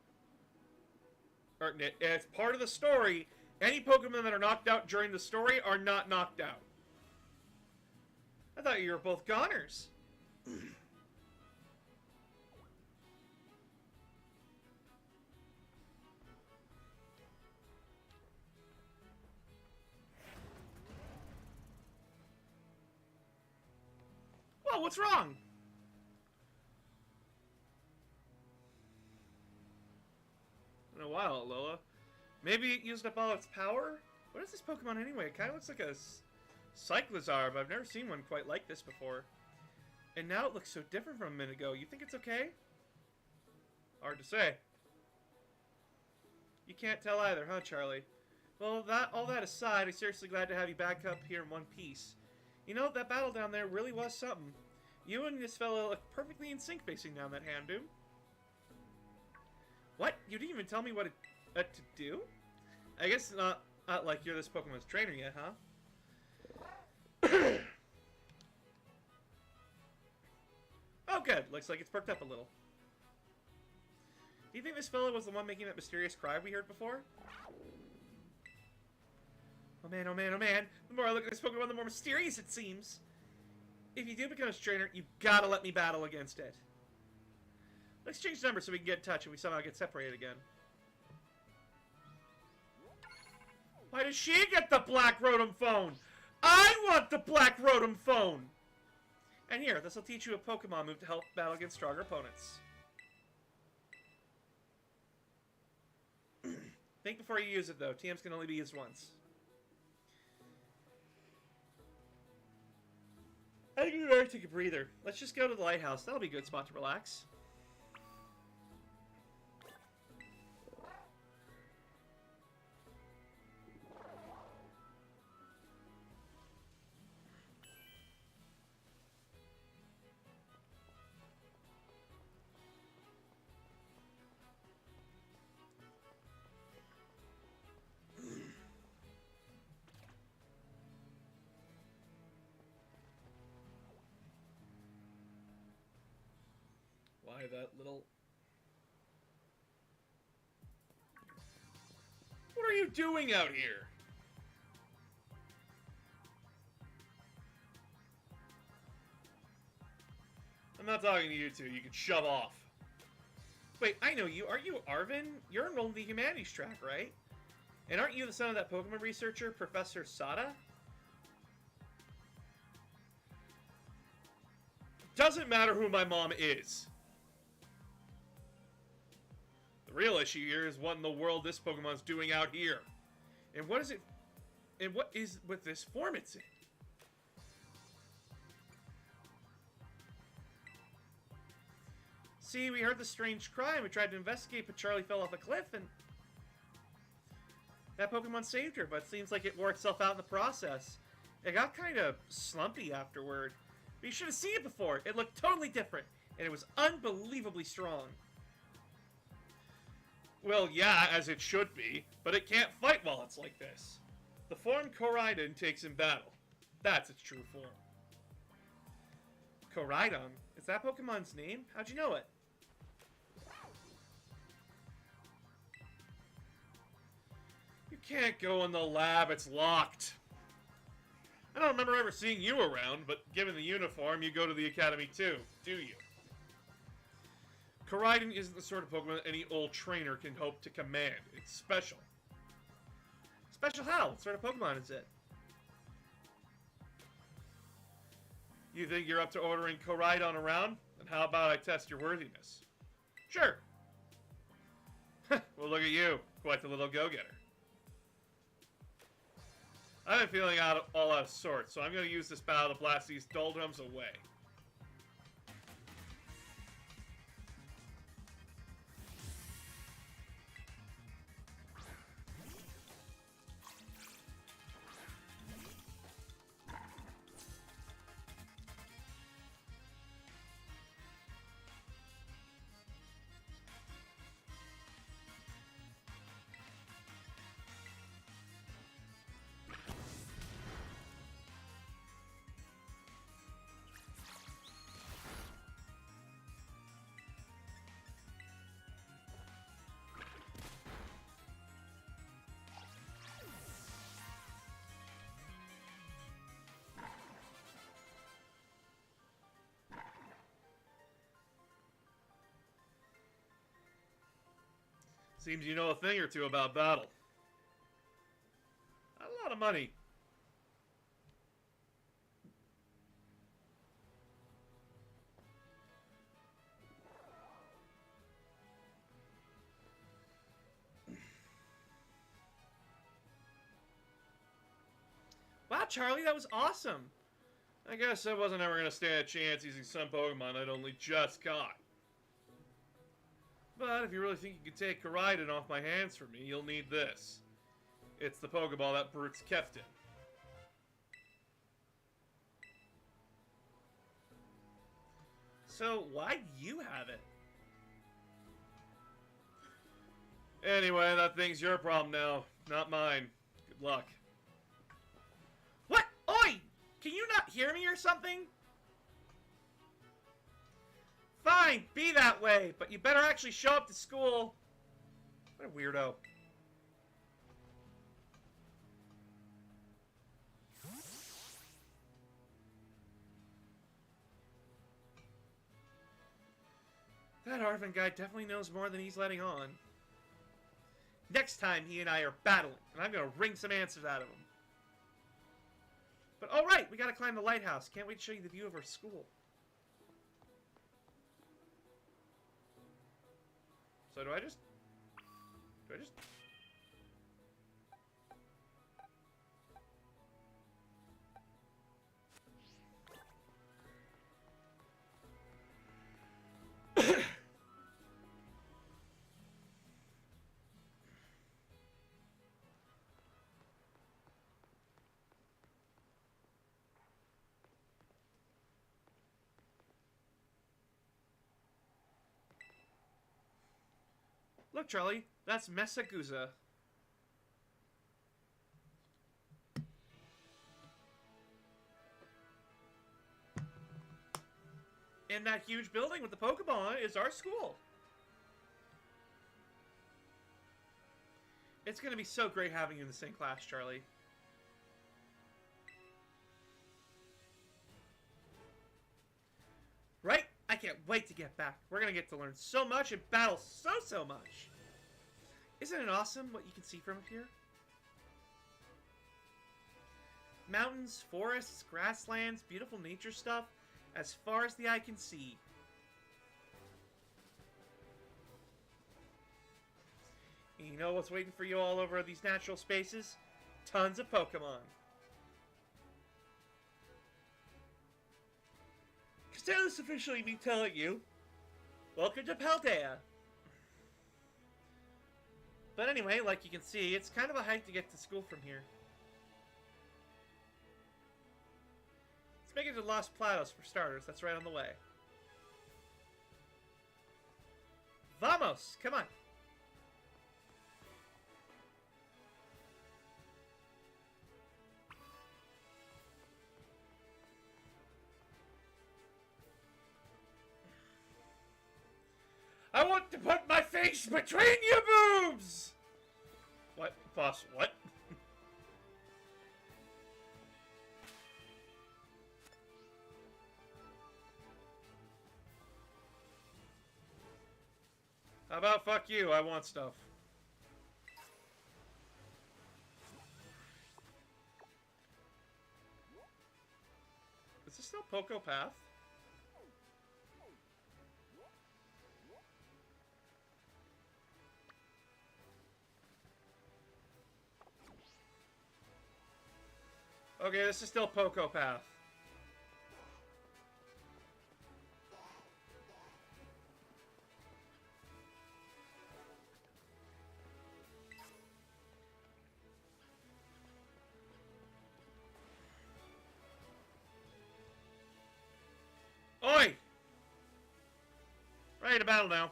S2: or it's part of the story, any Pokemon that are knocked out during the story are not knocked out. I thought you were both goners. Well, what's wrong? In a while, Lola. Maybe it used up all its power? What is this Pokemon anyway? It kind of looks like a Cyclizar, but I've never seen one quite like this before. And now it looks so different from a minute ago. You think it's okay? Hard to say. You can't tell either, huh, Charlie? Well, all that aside, I'm seriously glad to have you back up here in one piece. You know, that battle down there really was something. You and this fellow look perfectly in sync facing down that Houndoom. What? You didn't even tell me what to do? I guess not like you're this Pokemon's trainer yet, huh? Oh, good. Looks like it's perked up a little. Do you think this fellow was the one making that mysterious cry we heard before? Well, man, oh man, oh man. The more I look at this Pokemon, the more mysterious it seems. If you do become a trainer, you've gotta let me battle against it. Let's change numbers so we can get in touch if we somehow get separated again. Why does she get the Black Rotom phone? I want the Black Rotom phone! And here, this will teach you a Pokemon move to help battle against stronger opponents. Think before you use it, though. TMs can only be used once. I think we better take a breather. Let's just go to the lighthouse. That'll be a good spot to relax. Why that little... What are you doing out here? I'm not talking to you two. You can shove off. Wait, I know you. Aren't you Arvin? You're enrolled in the humanities track, right? And aren't you the son of that Pokemon researcher, Professor Sada? Doesn't matter who my mom is. The real issue here is what in the world this Pokemon's doing out here. And what is it... And what is with this form it's in? See, we heard the strange cry and we tried to investigate, but Charlie fell off a cliff and... That Pokemon saved her, but it seems like it wore itself out in the process. It got kind of slumpy afterward. But you should have seen it before. It looked totally different, and it was unbelievably strong. Well, yeah, as it should be, but it can't fight while it's like this. The form Koraidon takes in battle. That's its true form. Koraidon? Is that Pokemon's name? How'd you know it? You can't go in the lab, it's locked. I don't remember ever seeing you around, but given the uniform, you go to the academy too, do you? Koraidon isn't the sort of Pokemon that any old trainer can hope to command. It's special. Special how? What sort of Pokemon is it? You think you're up to ordering Koraidon around? Then how about I test your worthiness? Sure. Well, look at you. Quite the little go-getter. I've been feeling all out of sorts, so I'm going to use this battle to blast these doldrums away. Seems you know a thing or two about battle. Not a lot of money. Wow, Charlie, that was awesome. I guess I wasn't ever going to stand a chance using some Pokemon I'd only just caught. But if you really think you can take Koraidon off my hands for me, you'll need this. It's the Pokeball that Brutes kept in. So, why do you have it? Anyway, that thing's your problem now, not mine. Good luck. What? Oi! Can you not hear me or something? Fine, be that way, but you better actually show up to school. What a weirdo. That Arvin guy definitely knows more than he's letting on. Next time he and I are battling, and I'm gonna wring some answers out of him. But alright, we gotta climb the lighthouse. Can't wait to show you the view of our school. So do I just... Look, Charlie, that's Mesaguza. And that huge building with the Pokemon is our school. It's gonna be so great having you in the same class, Charlie. Right? I can't wait to get back. We're gonna get to learn so much and battle so much. Isn't it awesome what you can see from up here? Mountains, forests, grasslands, beautiful nature stuff, as far as the eye can see. And you know what's waiting for you all over these natural spaces? Tons of Pokemon. Instead of this officially me telling you, welcome to Paldea. But anyway, like you can see, it's kind of a hike to get to school from here. Let's make it to Los Platos for starters. That's right on the way. Vamos! Come on! I want to put my face between your boobs! What? Boss, what? How about fuck you? I want stuff. Is this still Poco Path? Okay, this is still Poco Path. Oi! Ready to battle now.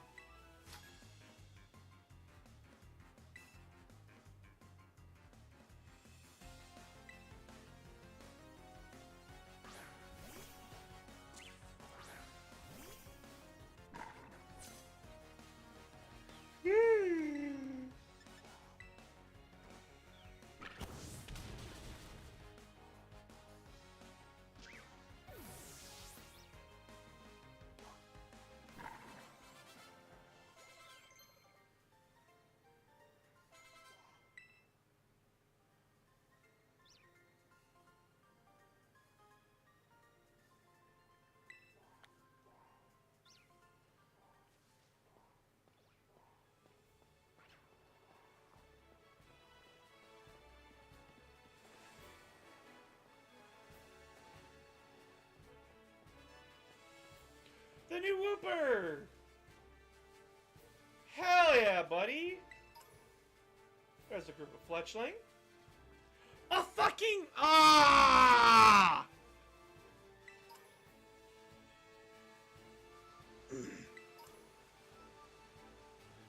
S2: The new Whooper! Hell yeah, buddy! There's a group of Fletchling. A fucking... Ah!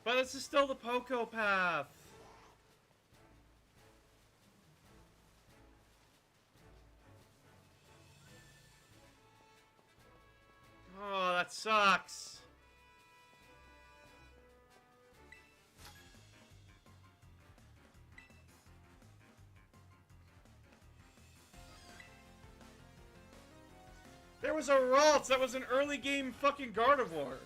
S2: But this is still the Poco Path. Oh, that sucks. There was a Ralts. That was an early game fucking Gardevoir.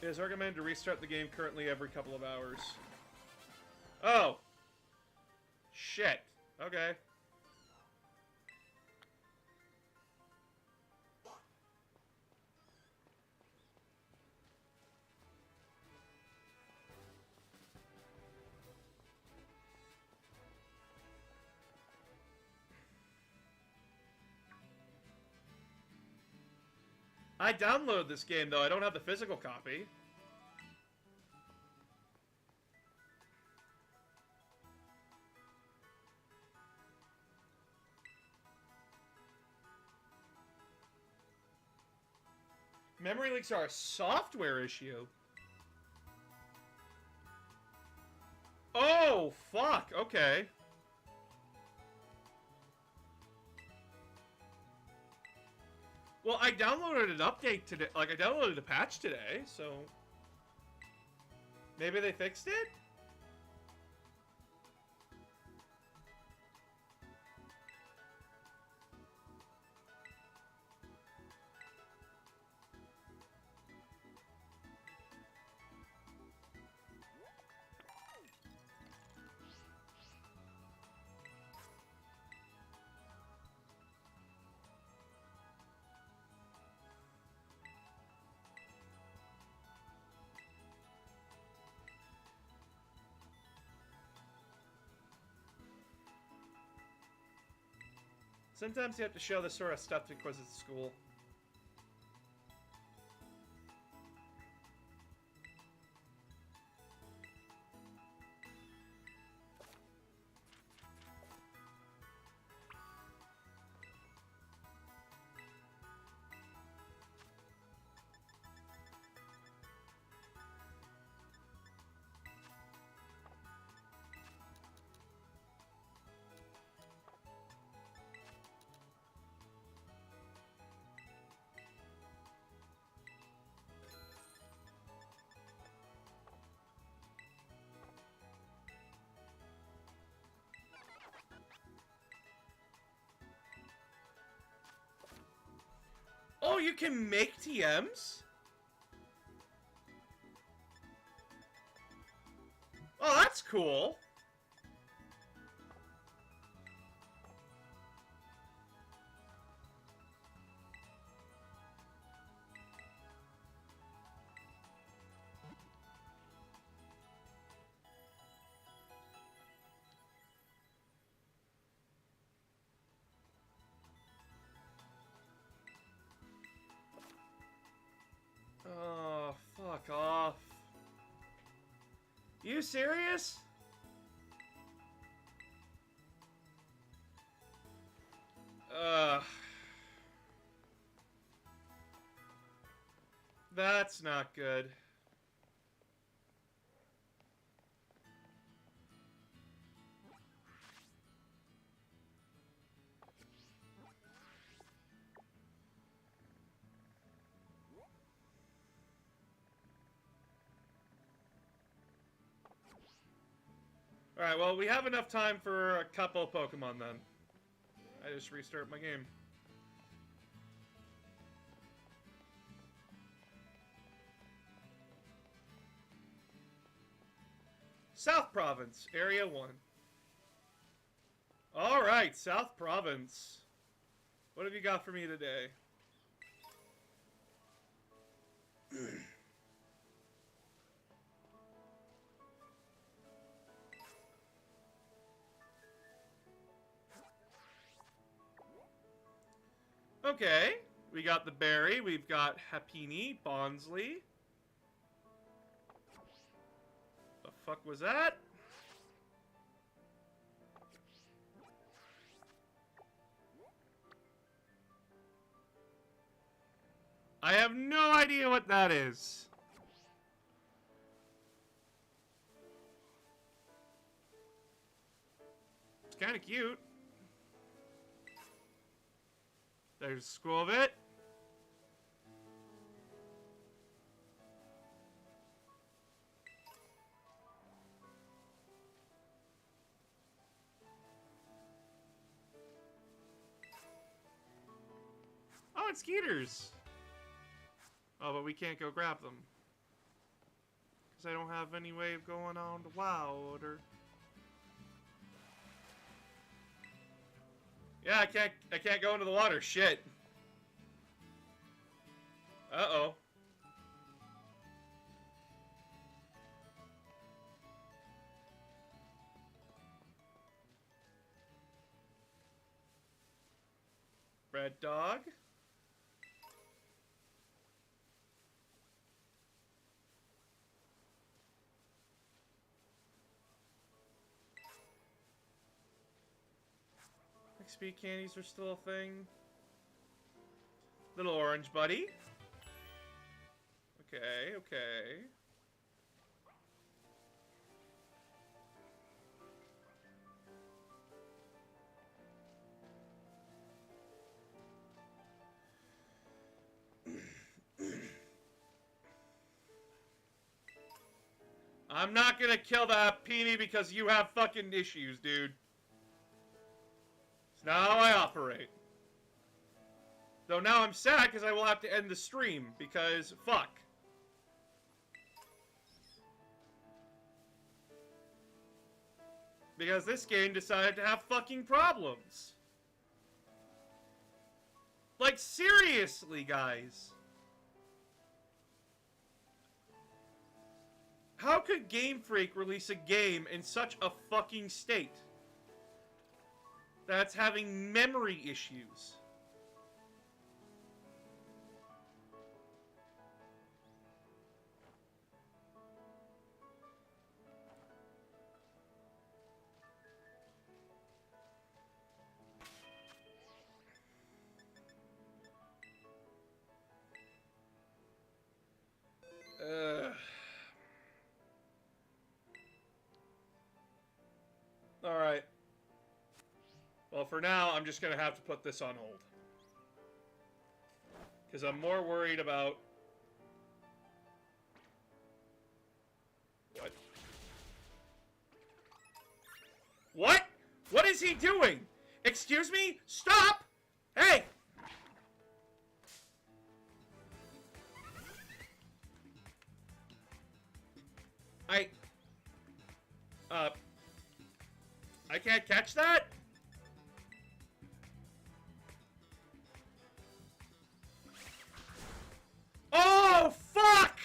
S2: It is recommended to restart the game currently every couple of hours. Oh! Shit. Okay. I downloaded this game, though. I don't have the physical copy. Memory leaks are a software issue. Oh, fuck. Okay. Well, I downloaded an update today. Like, I downloaded a patch today, so... Maybe they fixed it? Sometimes you have to show this sort of stuff because it's school. Oh, you can make TMs? Oh, that's cool. Oh, fuck off. You serious? That's not good. Alright, well, we have enough time for a couple of Pokemon then. I just restart my game. South Province, Area 1. Alright, South Province. What have you got for me today? Okay, we got the berry, we've got Happini, Bonsly. The fuck was that? I have no idea what that is. It's kind of cute. There's a school of it. Oh, it's Skeeters. Oh, but we can't go grab them.
S1: I don't have any way of going on to water.
S2: Yeah, I can't go into the water. Shit. Uh-oh. Red dog. XP candies are still a thing. Little orange buddy. Okay, okay. I'm not gonna kill that Peony because you have fucking issues, dude. It's not how I operate. Though now I'm sad because I will have to end the stream because fuck. Because this game decided to have fucking problems. Like, seriously, guys. How could Game Freak release a game in such a fucking state that's having memory issues? Alright. Well, for now, I'm just gonna have to put this on hold. Because I'm more worried about... What? What? What is he doing? Excuse me? Stop! Hey! I can't catch that? Oh, fuck!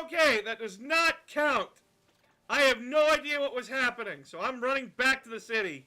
S2: Okay, that does not count. I have no idea what was happening, so I'm running back to the city.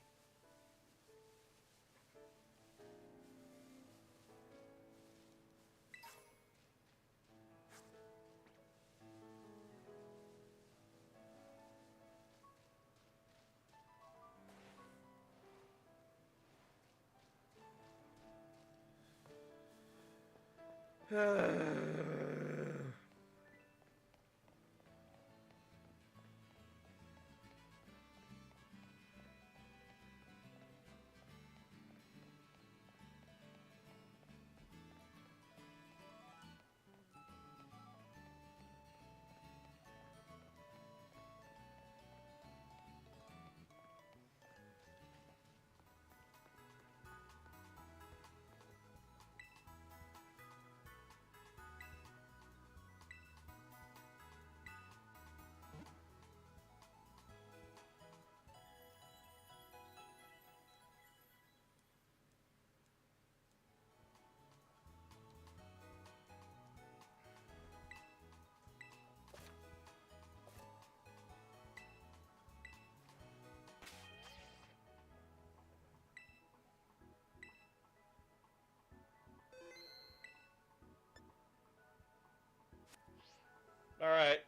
S2: Alright.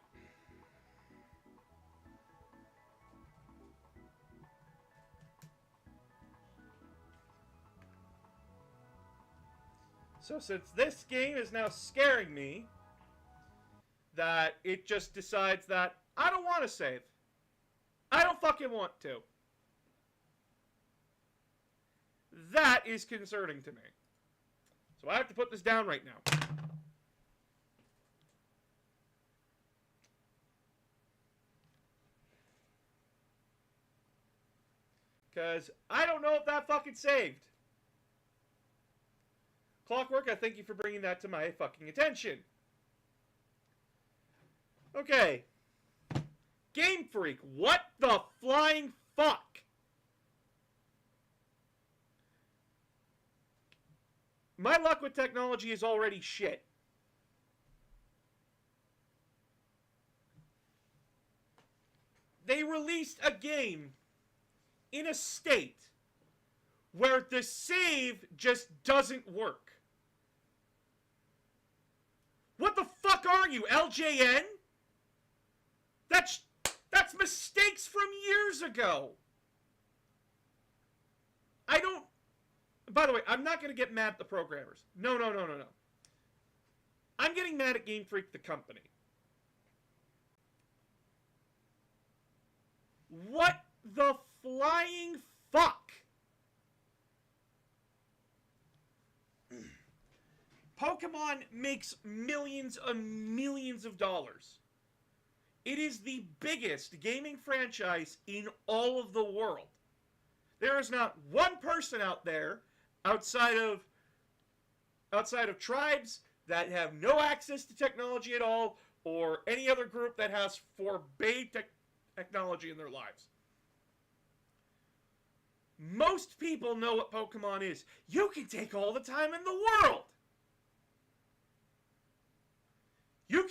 S2: So since this game is now scaring me, that it just decides that I don't want to save. I don't fucking want to. That is concerning to me. So I have to put this down right now. Because I don't know if that fucking saved. Clockwork, I thank you for bringing that to my fucking attention. Okay. Game Freak, what the flying fuck? My luck with technology is already shit. They released a game in a state where the save just doesn't work. What the fuck are you, LJN? That's mistakes from years ago. I don't... By the way, I'm not going to get mad at the programmers. No. I'm getting mad at Game Freak, the company. What the flying fuck? Pokemon makes millions and millions of dollars. It is the biggest gaming franchise in all of the world. There is not one person out there outside of tribes that have no access to technology at all, or any other group that has forbade technology in their lives. Most people know what Pokemon is. You can take all the time in the world. You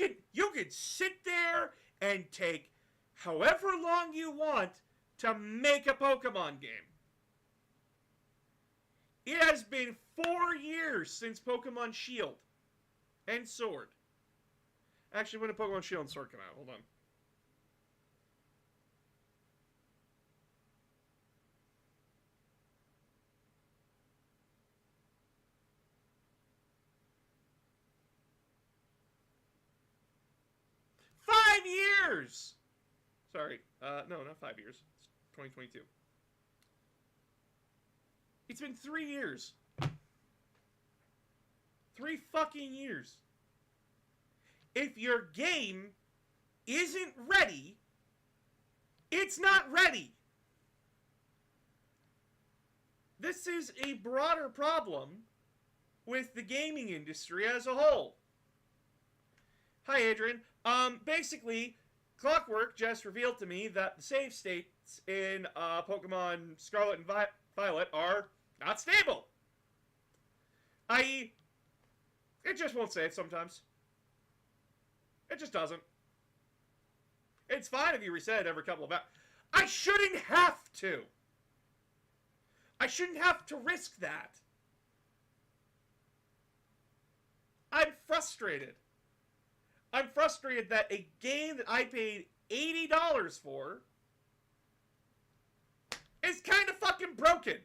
S2: could sit there and take however long you want to make a Pokemon game. It has been 4 years since Pokemon Shield and Sword. Actually, when did Pokemon Shield and Sword come out? Hold on. Years! Sorry. No, not 5 years. It's 2022. It's been 3 years. 3 fucking years. If your game isn't ready, it's not ready. This is a broader problem with the gaming industry as a whole. Hi, Adrian. Basically, Clockwork just revealed to me that the save states in Pokemon Scarlet and Violet are not stable. I.e., it just won't save sometimes. It just doesn't. It's fine if you reset it every couple of hours. I shouldn't have to. I shouldn't have to risk that. I'm frustrated. I'm frustrated that a game that I paid $80 for is kind of fucking broken.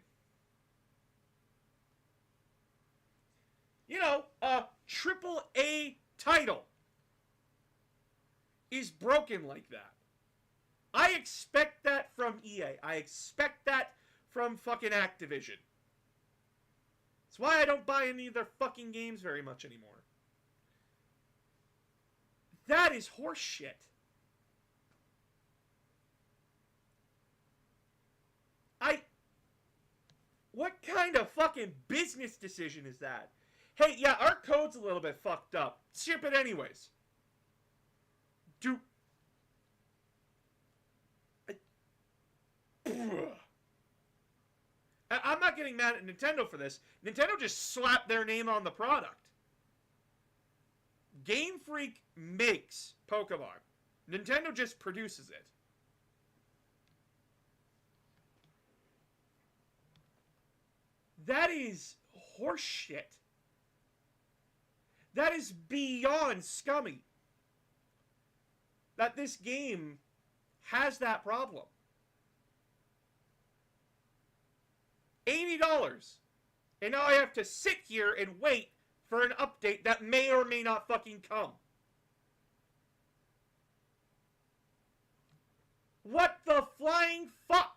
S2: You know, a AAA title is broken like that. I expect that from EA. I expect that from fucking Activision. That's why I don't buy any of their fucking games very much anymore. That is horseshit. What kind of fucking business decision is that? Hey, yeah, our code's a little bit fucked up. Ship it anyways. I'm not getting mad at Nintendo for this. Nintendo just slapped their name on the product. Game Freak makes Pokemon. Nintendo just produces it. That is horseshit. That is beyond scummy. That this game has that problem. $80. And now I have to sit here and wait for an update that may or may not fucking come. What the flying fuck?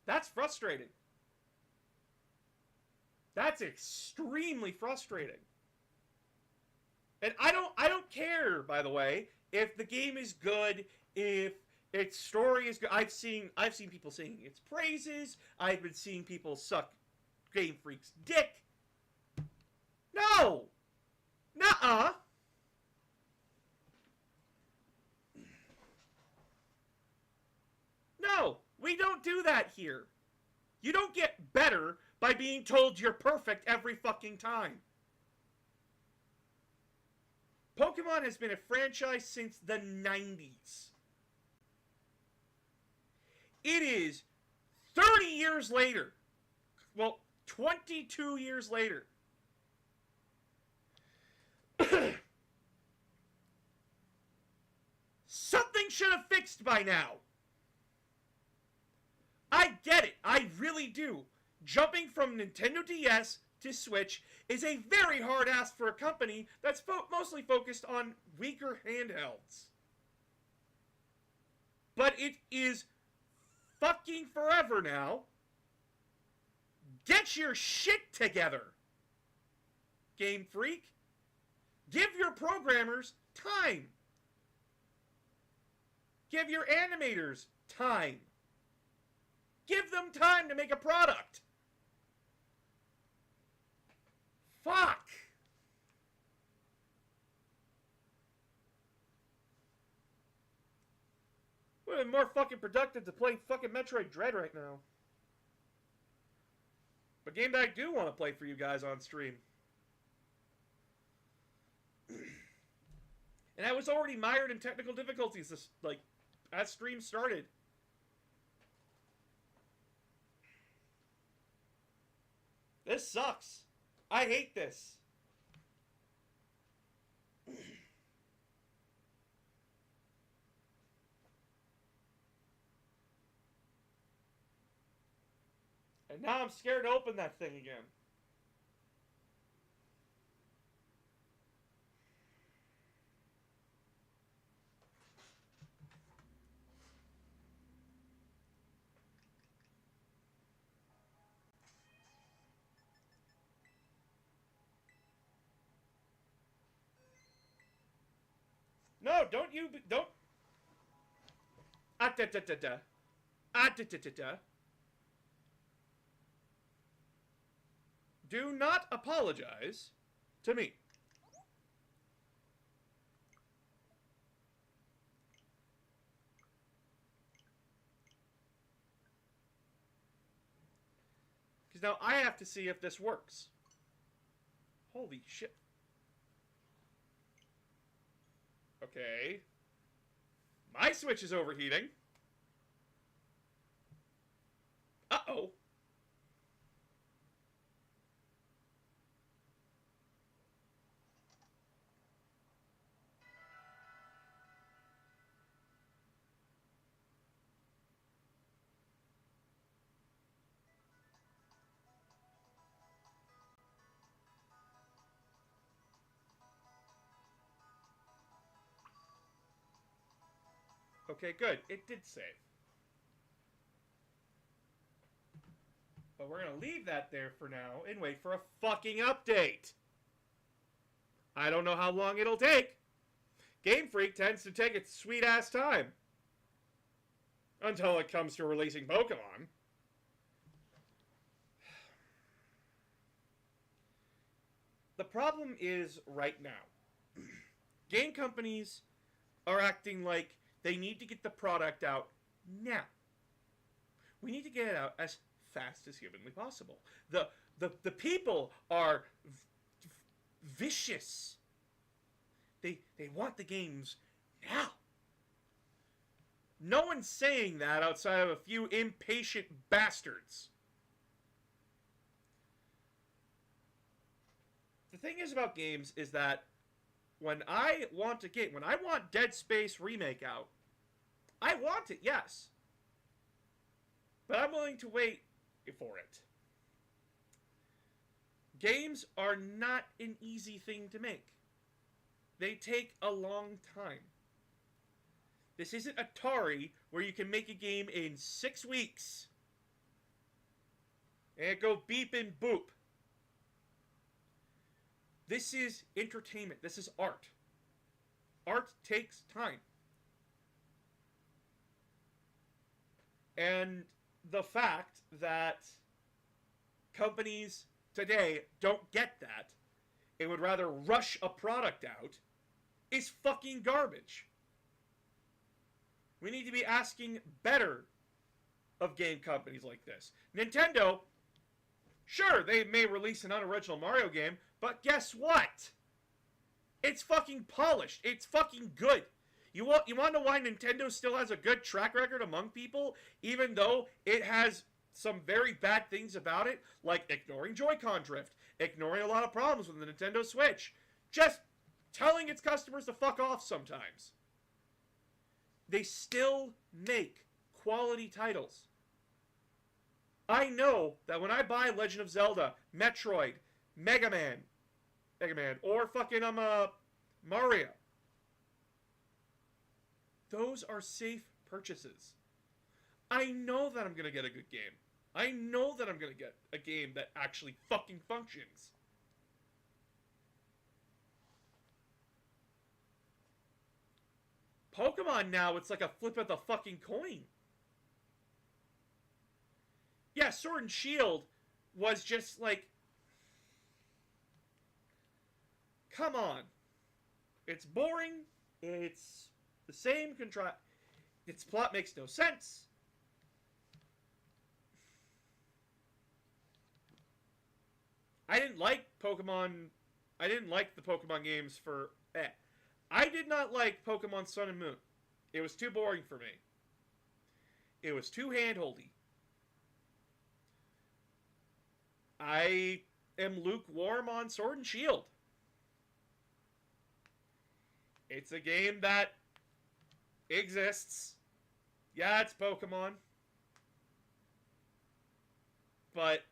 S2: That's frustrating. That's extremely frustrating. And I don't care, by the way, if the game is good, if its story is good. I've seen people singing its praises. I've been seeing people suck Game Freak's dick. No! Nuh-uh! No! We don't do that here. You don't get better by being told you're perfect every fucking time. Pokemon has been a franchise since the 90s. It is 30 years later. Well, 22 years later. Something should have fixed by now. I get it. I really do. Jumping from Nintendo DS to Switch is a very hard ask for a company that's mostly focused on weaker handhelds. But it is fucking forever now. Get your shit together, Game Freak. Give your programmers time. Give your animators time. Give them time to make a product. Fuck. Would have been more fucking productive to play fucking Metroid Dread right now. But game that I do want to play for you guys on stream. And I was already mired in technical difficulties as stream started. This sucks. I hate this. And now I'm scared to open that thing again. No, don't. Ah-da-da-da-da. Ah-da-da-da-da. Do not apologize to me. Because now I have to see if this works. Holy shit. Okay. My Switch is overheating. Uh-oh. Okay, good. It did save. But we're gonna leave that there for now and wait for a fucking update. I don't know how long it'll take. Game Freak tends to take its sweet-ass time. Until it comes to releasing Pokemon. The problem is, right now, game companies are acting like they need to get the product out now. We need to get it out as fast as humanly possible. The people are vicious. They want the games now. No one's saying that outside of a few impatient bastards. the thing is about games is that when I want a game, when I want Dead Space Remake out, I want it, yes. But I'm willing to wait for it. Games are not an easy thing to make. They take a long time. This isn't Atari where you can make a game in 6 weeks. And it go beep and boop. This is entertainment. This is art. Art takes time. And the fact that companies today don't get that and would rather rush a product out is fucking garbage. We need to be asking better of game companies like this. Nintendo, sure, they may release an unoriginal Mario game, but guess what? It's fucking polished. It's fucking good. You want to know why Nintendo still has a good track record among people, even though it has some very bad things about it, like ignoring Joy-Con drift, ignoring a lot of problems with the Nintendo Switch, just telling its customers to fuck off sometimes. They still make quality titles. I know that when I buy Legend of Zelda, Metroid, Mega Man, or fucking Mario, those are safe purchases. I know that I'm going to get a good game. I know that I'm going to get a game that actually fucking functions. Pokemon now, it's like a flip of the fucking coin. Yeah, Sword and Shield was just like, come on. It's boring. It's the same its plot makes no sense. I didn't like Pokemon. I didn't like the Pokemon games for... I did not like Pokemon Sun and Moon. It was too boring for me. It was too handholdy. I am lukewarm on Sword and Shield. It's a game that exists. Yeah, it's Pokemon. But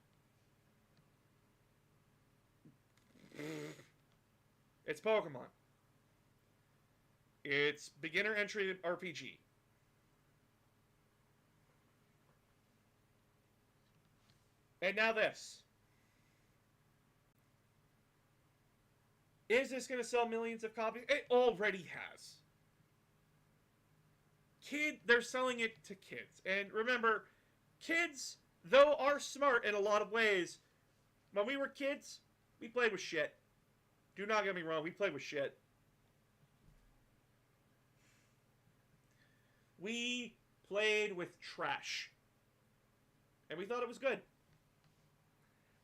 S2: it's Pokemon. It's beginner entry RPG. And now this. Is this going to sell millions of copies? It already has. They're selling it to kids. And remember, kids, though, are smart in a lot of ways. When we were kids, we played with shit. Do not get me wrong, we played with shit. We played with trash. And we thought it was good.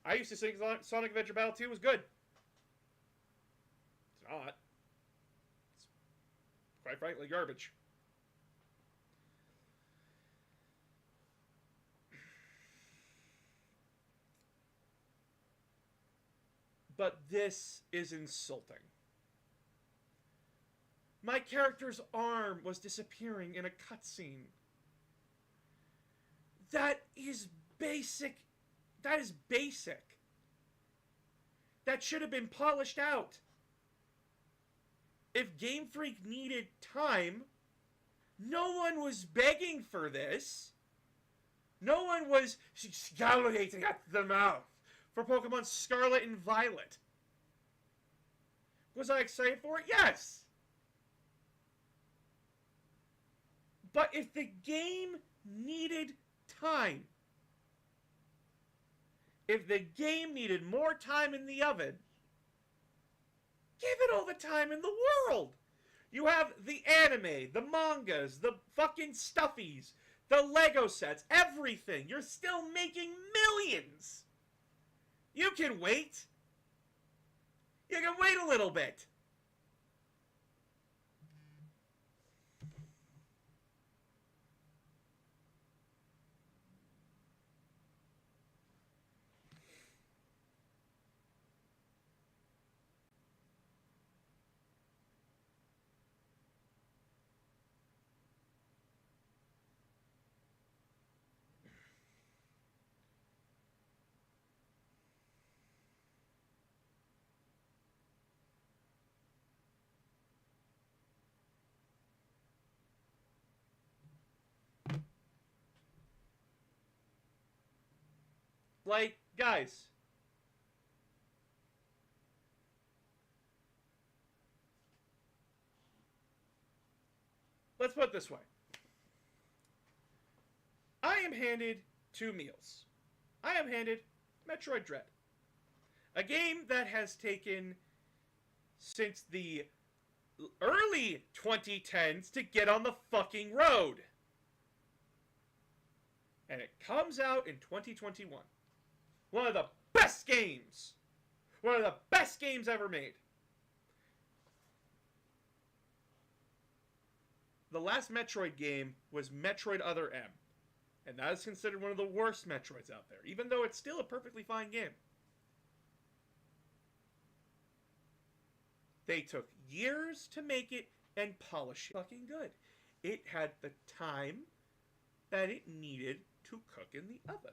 S2: I used to think Sonic Adventure Battle 2 was good. It's not. It's, quite frankly, garbage. But this is insulting. My character's arm was disappearing in a cutscene. That is basic. That is basic. That should have been polished out. If Game Freak needed time, no one was begging for this. No one was salivating at the mouth for Pokemon Scarlet and Violet. Was I excited for it? Yes! But if the game needed time, if the game needed more time in the oven, give it all the time in the world. You have the anime, the mangas, the fucking stuffies, the Lego sets, everything. You're still making millions. You can wait. You can wait a little bit. Like, guys. Let's put it this way. I am handed 2 meals. I am handed Metroid Dread. A game that has taken since the early 2010s to get on the fucking road. And it comes out in 2021. One of the best games. One of the best games ever made. The last Metroid game was Metroid Other M. And that is considered one of the worst Metroids out there, even though it's still a perfectly fine game. They took years to make it and polish it fucking good. It had the time that it needed to cook in the oven.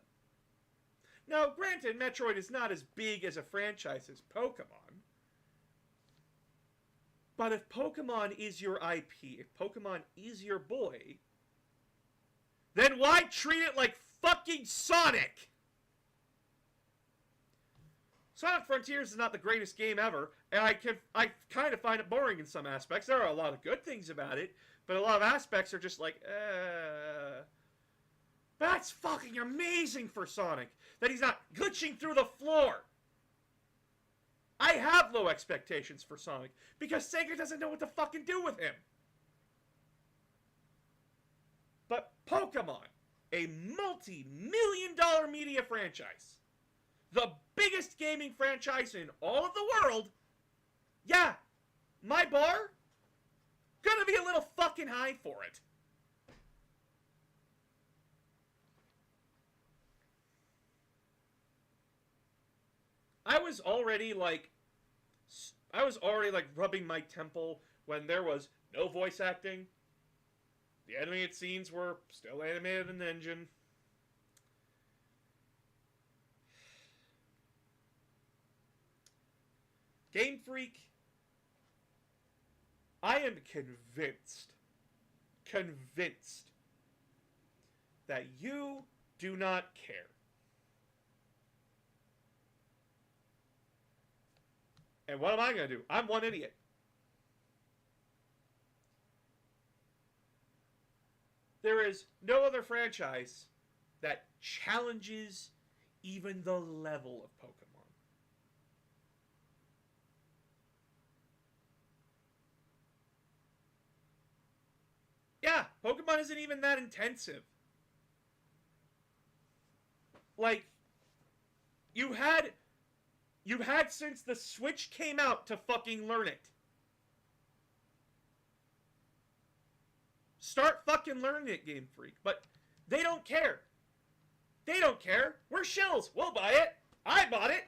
S2: Now, granted, Metroid is not as big as a franchise as Pokemon. But if Pokemon is your IP, if Pokemon is your boy, then why treat it like fucking Sonic? Sonic Frontiers is not the greatest game ever, and I kind of find it boring in some aspects. There are a lot of good things about it, but a lot of aspects are just like, That's fucking amazing for Sonic, that he's not glitching through the floor. I have low expectations for Sonic, because Sega doesn't know what to fucking do with him. But Pokemon, a multi-million-dollar media franchise, the biggest gaming franchise in all of the world, yeah, my bar, gonna be a little fucking high for it. I was already rubbing my temple when there was no voice acting. The animated scenes were still animated in the engine. Game Freak, I am convinced that you do not care. And what am I going to do? I'm one idiot. There is no other franchise that challenges even the level of Pokemon. Yeah, Pokemon isn't even that intensive. Like, you had since the Switch came out to fucking learn it. Start fucking learning it, Game Freak. But they don't care. They don't care. We're shills. We'll buy it. I bought it.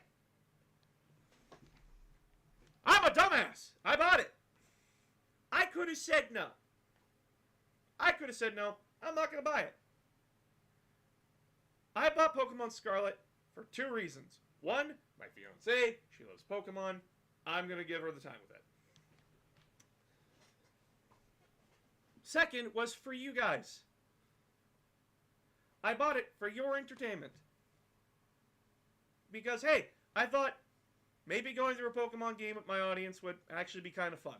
S2: I'm a dumbass. I bought it. I could have said no. I could have said no. I'm not going to buy it. I bought Pokemon Scarlet for 2 reasons. One, my fiancée, she loves Pokemon. I'm going to give her the time with it. Second was for you guys. I bought it for your entertainment. Because, hey, I thought maybe going through a Pokemon game with my audience would actually be kind of fun.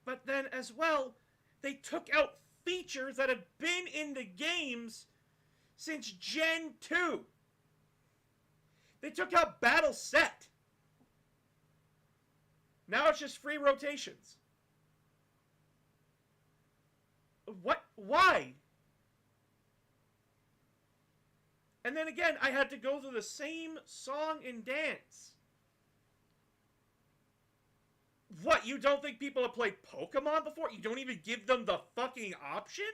S2: But then, as well, they took out features that have been in the games since Gen 2. They took out Battle Set. Now it's just free rotations. What? Why? And then again, I had to go through the same song and dance. What, you don't think people have played Pokemon before? You don't even give them the fucking option?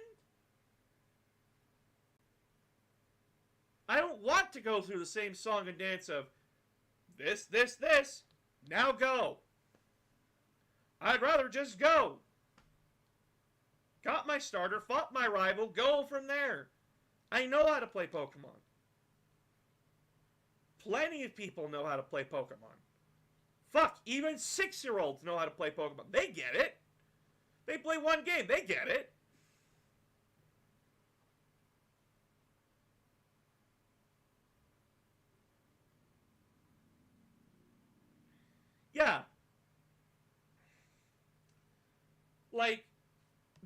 S2: I don't want to go through the same song and dance of this, this, this, now go. I'd rather just go. Got my starter, fought my rival, go from there. I know how to play Pokemon. Plenty of people know how to play Pokemon. Fuck, even 6-year-olds know how to play Pokemon. They get it. They play one game, they get it. Yeah. Like,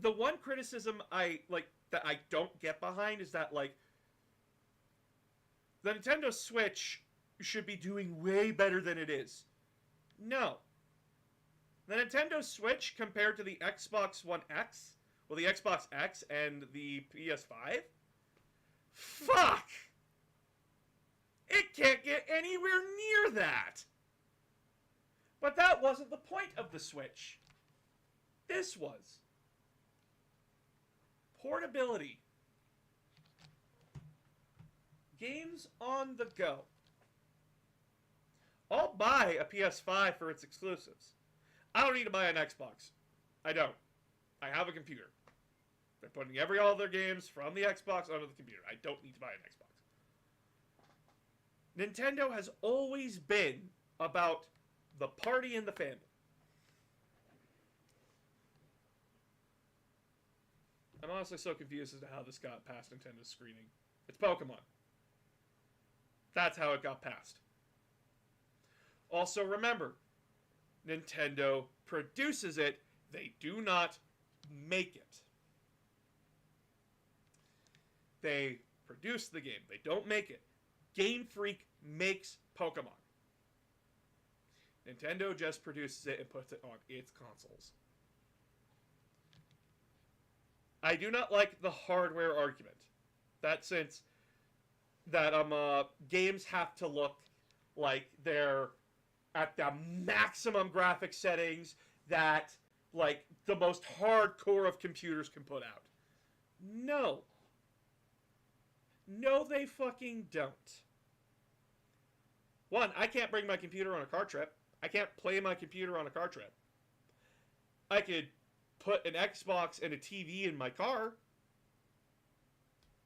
S2: the one criticism that I don't get behind is that, like, the Nintendo Switch should be doing way better than it is. No. The Nintendo Switch compared to the Xbox One X, well, the Xbox X and the PS5, fuck! It can't get anywhere near that! But that wasn't the point of the Switch. This was. Portability. Games on the go. I'll buy a PS5 for its exclusives. I don't need to buy an Xbox. I don't. I have a computer. They're putting all their games from the Xbox onto the computer. I don't need to buy an Xbox. Nintendo has always been about the party and the family. I'm honestly so confused as to how this got past Nintendo's screening. It's Pokemon. That's how it got passed. Also remember, Nintendo produces it, they do not make it. They produce the game, they don't make it. Game Freak makes Pokemon. Nintendo just produces it and puts it on its consoles. I do not like the hardware argument. That since that games have to look like they're at the maximum graphic settings that like the most hardcore of computers can put out. No. No, they fucking don't. One, I can't bring my computer on a car trip. I can't play my computer on a car trip. I could put an Xbox and a TV in my car,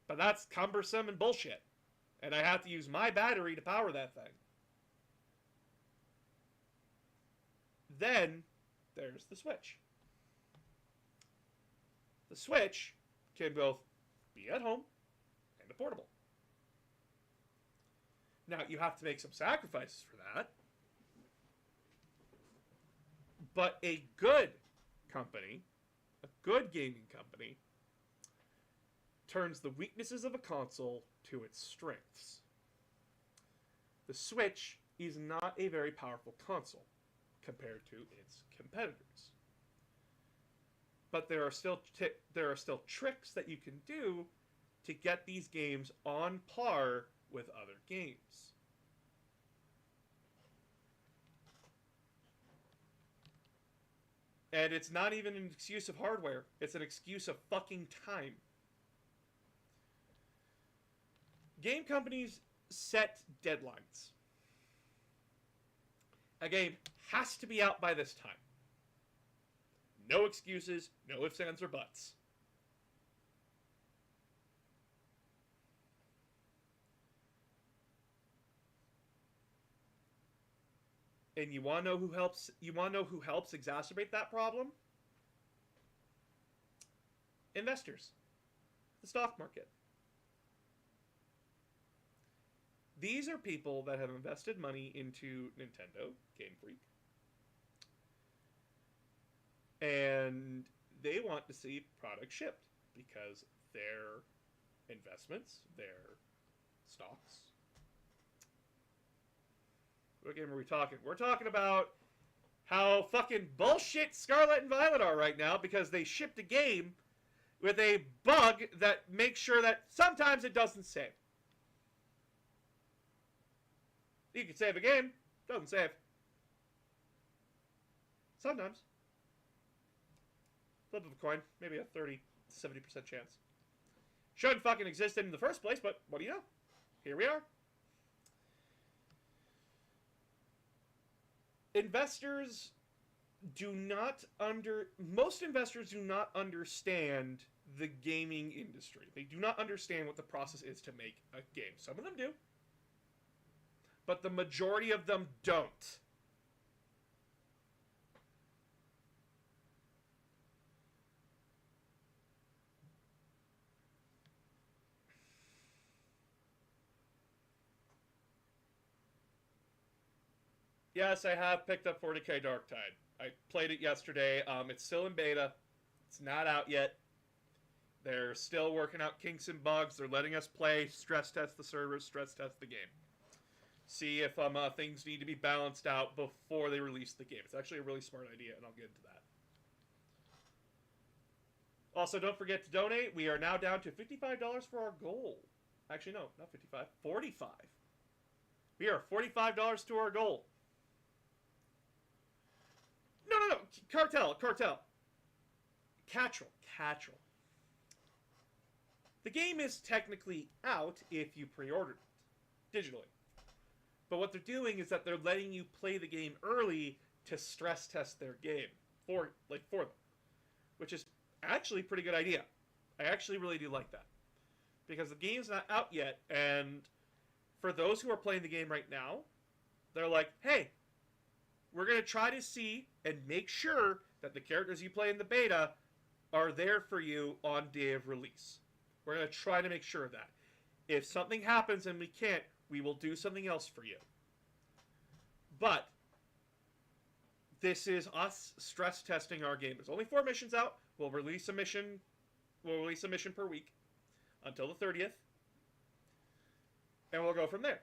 S2: but that's cumbersome and bullshit. And I have to use my battery to power that thing. Then, there's the Switch. The Switch can both be at home and a portable. Now, you have to make some sacrifices for that. But a good company, a good gaming company, turns the weaknesses of a console to its strengths. The Switch is not a very powerful console compared to its competitors. But there are still tricks that you can do to get these games on par with other games. And it's not even an excuse of hardware. It's an excuse of fucking time. Game companies set deadlines. A game has to be out by this time. No excuses, no ifs, ands, or buts. And you want to know who helps? You want to know who helps exacerbate that problem? Investors, the stock market. These are people that have invested money into Nintendo, Game Freak, and they want to see product shipped because their investments, their stocks. What game are we talking? We're talking about how fucking bullshit Scarlet and Violet are right now because they shipped a game with a bug that makes sure that sometimes it doesn't save. You can save a game, doesn't save. Sometimes. Flip of a coin, maybe a 30 to 70% chance. Shouldn't fucking exist in the first place, but what do you know? Here we are. Most investors do not understand the gaming industry. They do not understand what the process is to make a game. Some of them do, but the majority of them don't. Yes, I have picked up 40k Darktide. I played it yesterday. It's still in beta. It's not out yet. They're still working out kinks and bugs. They're letting us play, stress test the servers, stress test the game. See if things need to be balanced out before they release the game. It's actually a really smart idea, and I'll get into that. Also, don't forget to donate. We are now down to $55 for our goal. Actually, no, not 55. 45. We are $45 to our goal. No. Cartel. Catchel. The game is technically out if you pre-ordered it digitally. But what they're doing is that they're letting you play the game early to stress test their game for them, which is actually a pretty good idea. I actually really do like that, because the game's not out yet, and for those who are playing the game right now, they're like, hey, we're going to try to see and make sure that the characters you play in the beta are there for you on day of release. We're going to try to make sure of that. If something happens and we can't, we will do something else for you. But this is us stress testing our game. There's only 4 missions out. We'll release a mission per week until the 30th. And we'll go from there.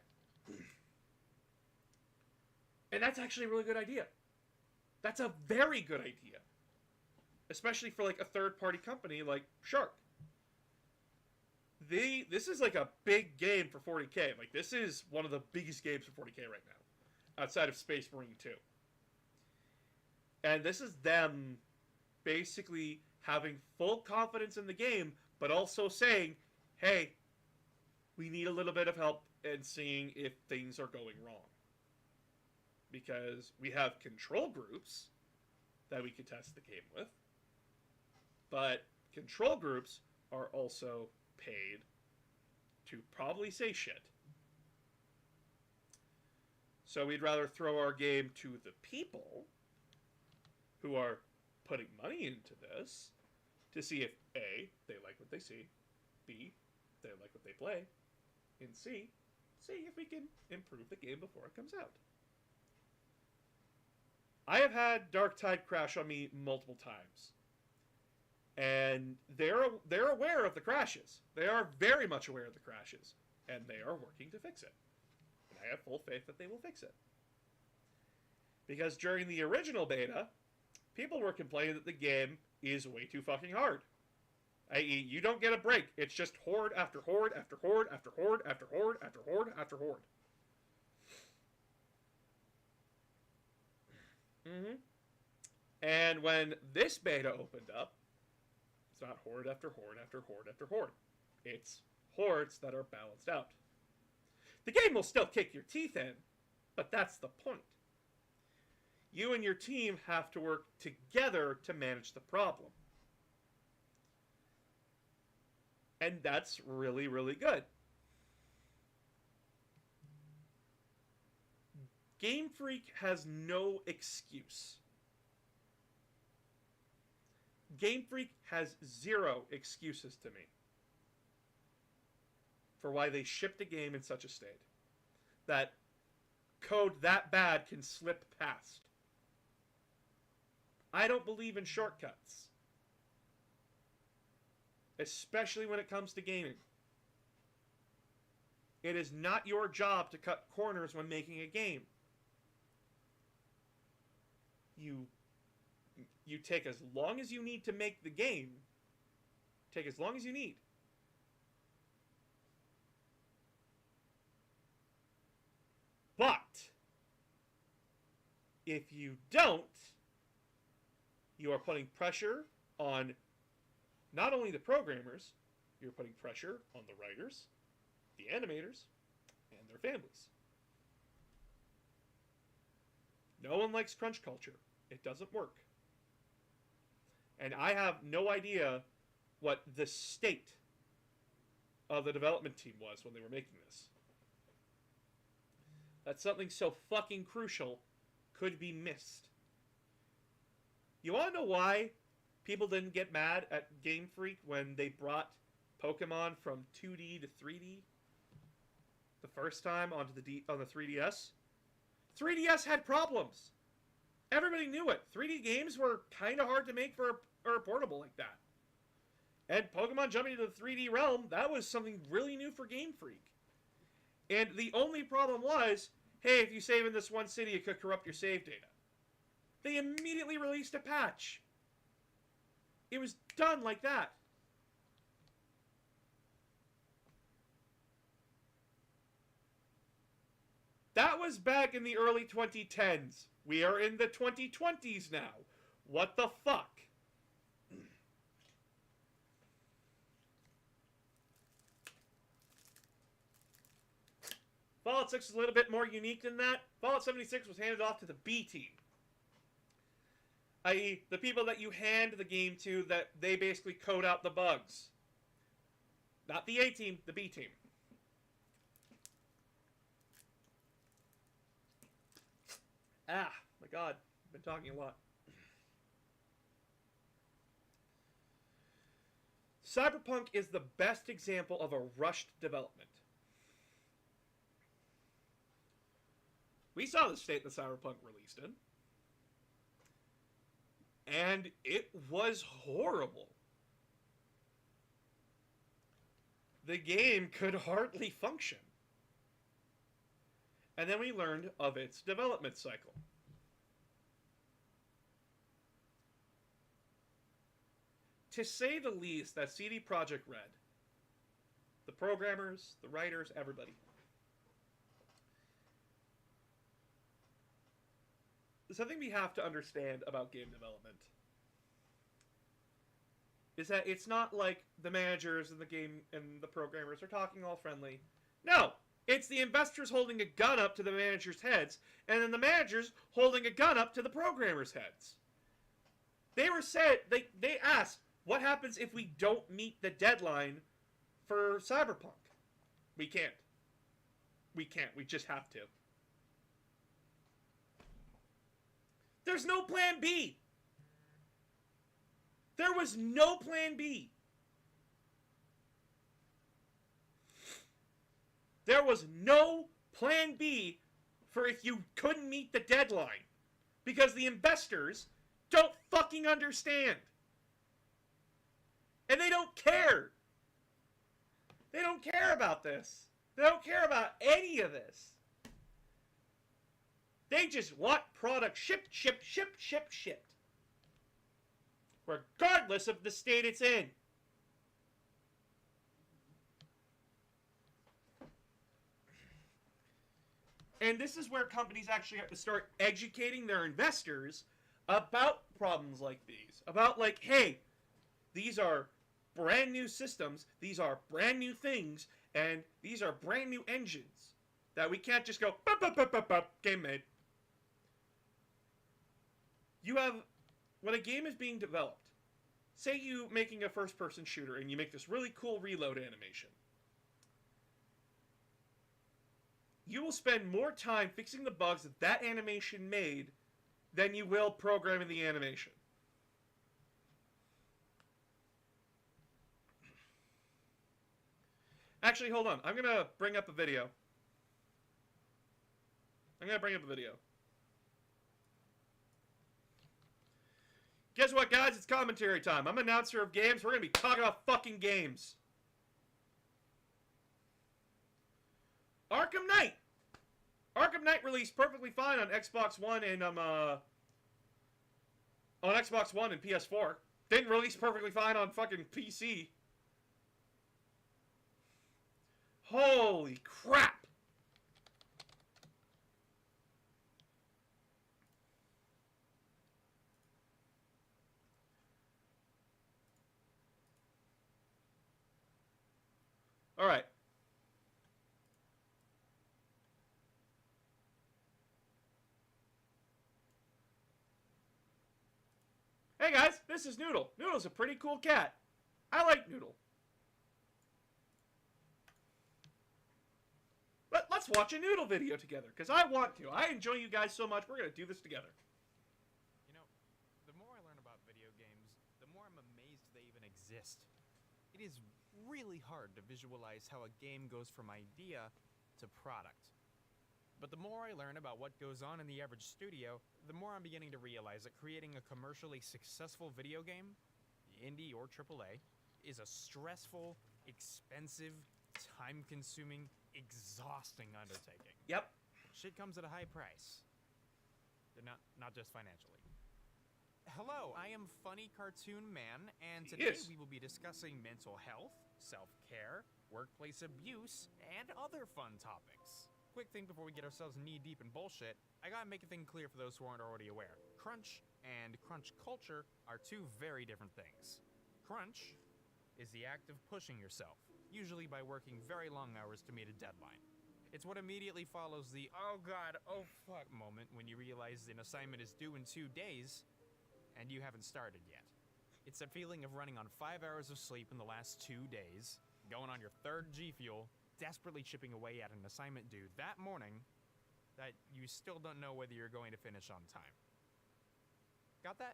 S2: And that's actually a really good idea. That's a very good idea. Especially for like a third-party company like Shark. This is like a big game for 40k. Like, this is one of the biggest games for 40k right now, outside of Space Marine 2. And this is them basically having full confidence in the game, but also saying, hey, we need a little bit of help in seeing if things are going wrong. Because we have control groups that we could test the game with, but control groups are also paid to probably say shit. So we'd rather throw our game to the people who are putting money into this to see if A, they like what they see, B, they like what they play, and C, see if we can improve the game before it comes out. I have had Darktide crash on me multiple times. And they're aware of the crashes. They are very much aware of the crashes. And they are working to fix it. And I have full faith that they will fix it. Because during the original beta, people were complaining that the game is way too fucking hard. I.e., you don't get a break. It's just horde after horde after horde after horde after horde after horde after horde. And when this beta opened up, it's not horde after horde after horde after horde. It's hordes that are balanced out. The game will still kick your teeth in, but that's the point. You and your team have to work together to manage the problem. And that's really, really good. Game Freak has no excuse. Game Freak has 0 excuses to me for why they shipped a game in such a state that code that bad can slip past. I don't believe in shortcuts, especially when it comes to gaming. It is not your job to cut corners when making a game. You take as long as you need to make the game. Take as long as you need. But if you don't, you are putting pressure on not only the programmers, you're putting pressure on the writers, the animators, and their families. No one likes crunch culture. It doesn't work. And I have no idea what the state of the development team was when they were making this. That something so fucking crucial could be missed. You want to know why people didn't get mad at Game Freak when they brought Pokemon from 2D to 3D the first time on the 3DS? 3DS had problems. Everybody knew it. 3D games were kind of hard to make for a portable like that. And Pokemon jumping into the 3D realm, that was something really new for Game Freak. And the only problem was, hey, if you save in this one city, it could corrupt your save data. They immediately released a patch. It was done like that. That was back in the early 2010s. We are in the 2020s now. What the fuck? Fallout 6 is a little bit more unique than that. Fallout 76 was handed off to the B team. I.e., the people that you hand the game to, that they basically code out the bugs. Not the A team, the B team. Ah, my god. I've been talking a lot. Cyberpunk is the best example of a rushed development. We saw the state that Cyberpunk released in. And it was horrible. The game could hardly function. And then we learned of its development cycle. To say the least, that CD Projekt Red, the programmers, the writers, everybody, something we have to understand about game development is that it's not like the managers and the game and the programmers are talking all friendly. No! It's the investors holding a gun up to the managers' heads, and then the managers holding a gun up to the programmers' heads. They asked, what happens if we don't meet the deadline for Cyberpunk? We can't. We can't. We just have to. There's no plan B. There was no plan B. There was no plan B for if you couldn't meet the deadline. Because the investors don't fucking understand. And they don't care. They don't care about this. They don't care about any of this. They just want product shipped. Regardless of the state it's in. And this is where companies actually have to start educating their investors about problems like these. About like, hey, these are brand new systems, these are brand new things, and these are brand new engines. That we can't just go, bup, bup, bup, bup, bup, game made. You have, when a game is being developed, say you making a first-person shooter and you make this really cool reload animation. You will spend more time fixing the bugs that animation made than you will programming the animation. Actually, hold on. I'm going to bring up a video. Guess what, guys? It's commentary time. I'm an announcer of games. We're going to be talking about fucking games. Arkham Knight. Arkham Knight released perfectly fine on Xbox One and on Xbox One and PS4. Didn't release perfectly fine on fucking PC. Holy crap. All right. Hey guys, this is Noodle. Noodle's a pretty cool cat. I like Noodle. Let's watch a Noodle video together, because I want to. I enjoy you guys so much. We're going to do this together.
S3: You know, the more I learn about video games, the more I'm amazed they even exist. It is really hard to visualize how a game goes from idea to product. But the more I learn about what goes on in the average studio, the more I'm beginning to realize that creating a commercially successful video game, indie or AAA, is a stressful, expensive, time-consuming, exhausting undertaking.
S2: Yep.
S3: Shit comes at a high price. Not just financially. Hello, I am Funny Cartoon Man, and today we will be discussing mental health, self-care, workplace abuse, and other fun topics. Quick thing before we get ourselves knee-deep in bullshit, I gotta make a thing clear for those who aren't already aware. Crunch and crunch culture are two very different things. Crunch is the act of pushing yourself, usually by working very long hours to meet a deadline. It's what immediately follows the oh god, oh fuck moment when you realize an assignment is due in 2 days and you haven't started yet. It's a feeling of running on 5 hours of sleep in the last 2 days, going on your third G Fuel, desperately chipping away at an assignment due that morning that you still don't know whether you're going to finish on time. Got that?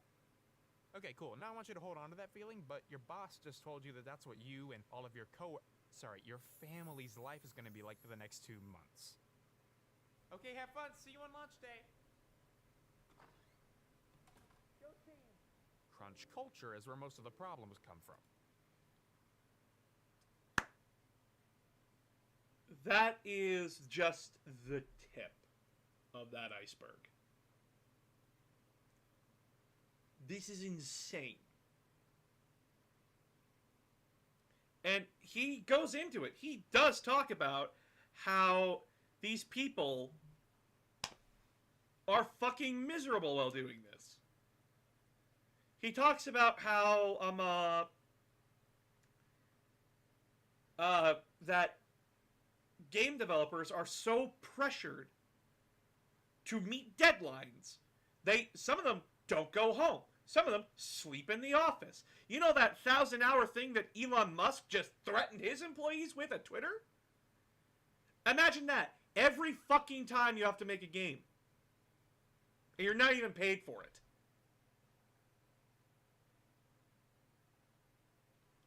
S3: Okay, cool. Now I want you to hold on to that feeling, but your boss just told you that that's what you and all of your your family's life is going to be like for the next 2 months. Okay, have fun. See you on launch day. Go team. Crunch culture is where most of the problems come from.
S2: That is just the tip of that iceberg. This is insane. And he goes into it. He does talk about how these people are fucking miserable while doing this. He talks about how that game developers are so pressured to meet deadlines. Some of them don't go home. Some of them sleep in the office. You know that 1,000-hour thing that Elon Musk just threatened his employees with at Twitter? Imagine that. Every fucking time you have to make a game. And you're not even paid for it.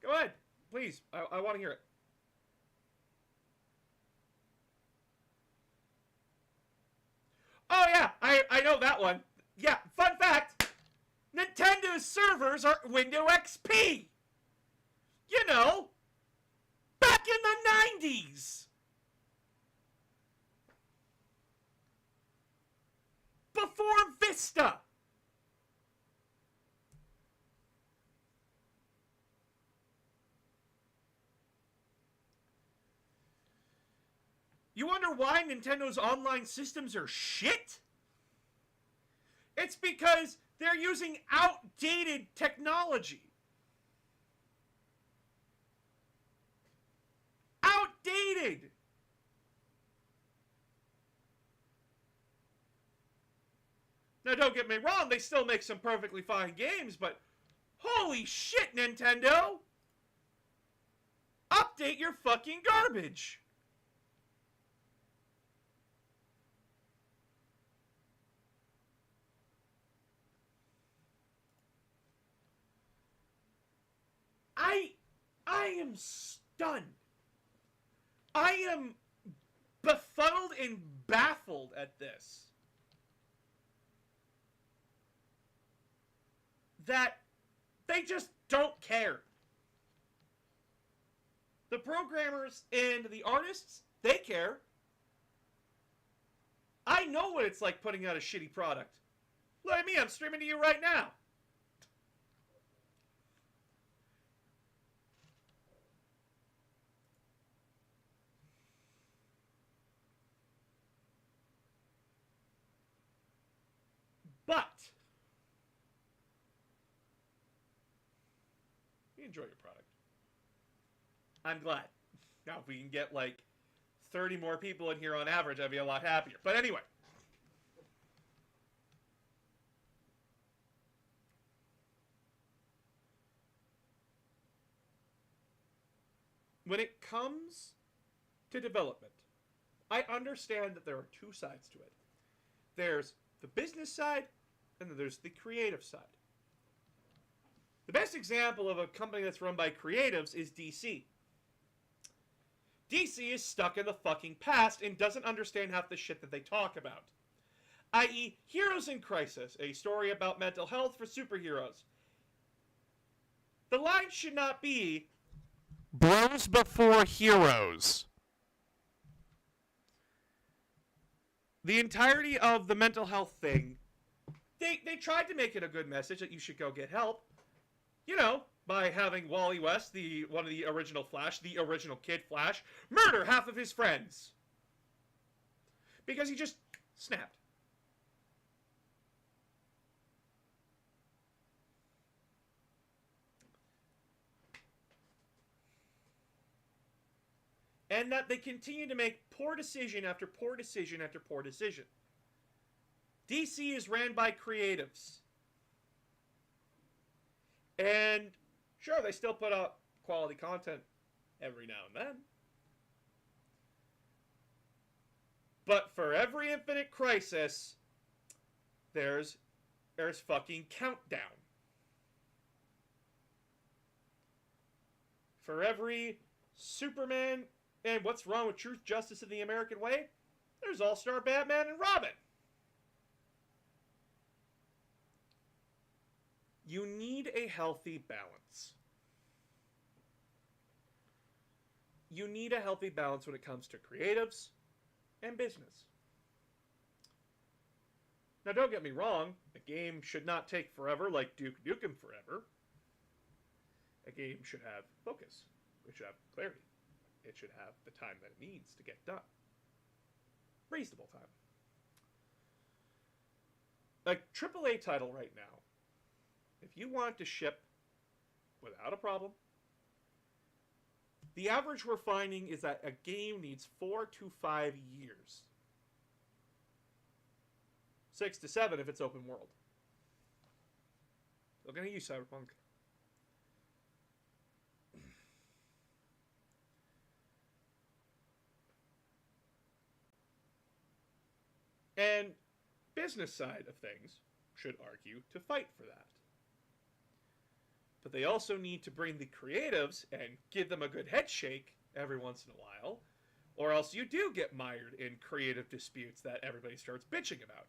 S2: Go ahead. Please. I want to hear it. Oh yeah, I know that one. Yeah, fun fact. Nintendo's servers are Windows XP. You know, back in the 90s. Before Vista. You wonder why Nintendo's online systems are shit? It's because they're using outdated technology. Outdated! Now, don't get me wrong, they still make some perfectly fine games, but holy shit, Nintendo! Update your fucking garbage! I am stunned. I am befuddled and baffled at this. That they just don't care. The programmers and the artists, they care. I know what it's like putting out a shitty product. Look at me, I'm streaming to you right now. But you enjoy your product. I'm glad. Now, if we can get like 30 more people in here on average, I'd be a lot happier. But anyway. When it comes to development, I understand that there are two sides to it. There's the business side, and then there's the creative side. The best example of a company that's run by creatives is DC. DC is stuck in the fucking past and doesn't understand half the shit that they talk about. I.e., Heroes in Crisis, a story about mental health for superheroes. The line should not be bros before heroes. The entirety of the mental health thing, they tried to make it a good message that you should go get help. You know, by having Wally West, one of the original Flash, the original Kid Flash, murder half of his friends. Because he just snapped. And that they continue to make poor decision after poor decision after poor decision. DC is ran by creatives. And sure, they still put out quality content every now and then. But for every Infinite Crisis, there's fucking Countdown. For every Superman and What's Wrong with Truth, Justice, and the American Way, there's All-Star Batman and Robin. You need a healthy balance. You need a healthy balance when it comes to creatives and business. Now, don't get me wrong, a game should not take forever like Duke Nukem Forever. A game should have focus. It should have clarity. It should have the time that it needs to get done. Reasonable time. A AAA title right now, if you want it to ship without a problem, the average we're finding is that a game needs 4 to 5 years. 6 to 7 if it's open world. Still gonna use Cyberpunk. And business side of things should argue to fight for that. But they also need to bring the creatives and give them a good head shake every once in a while, or else you do get mired in creative disputes that everybody starts bitching about.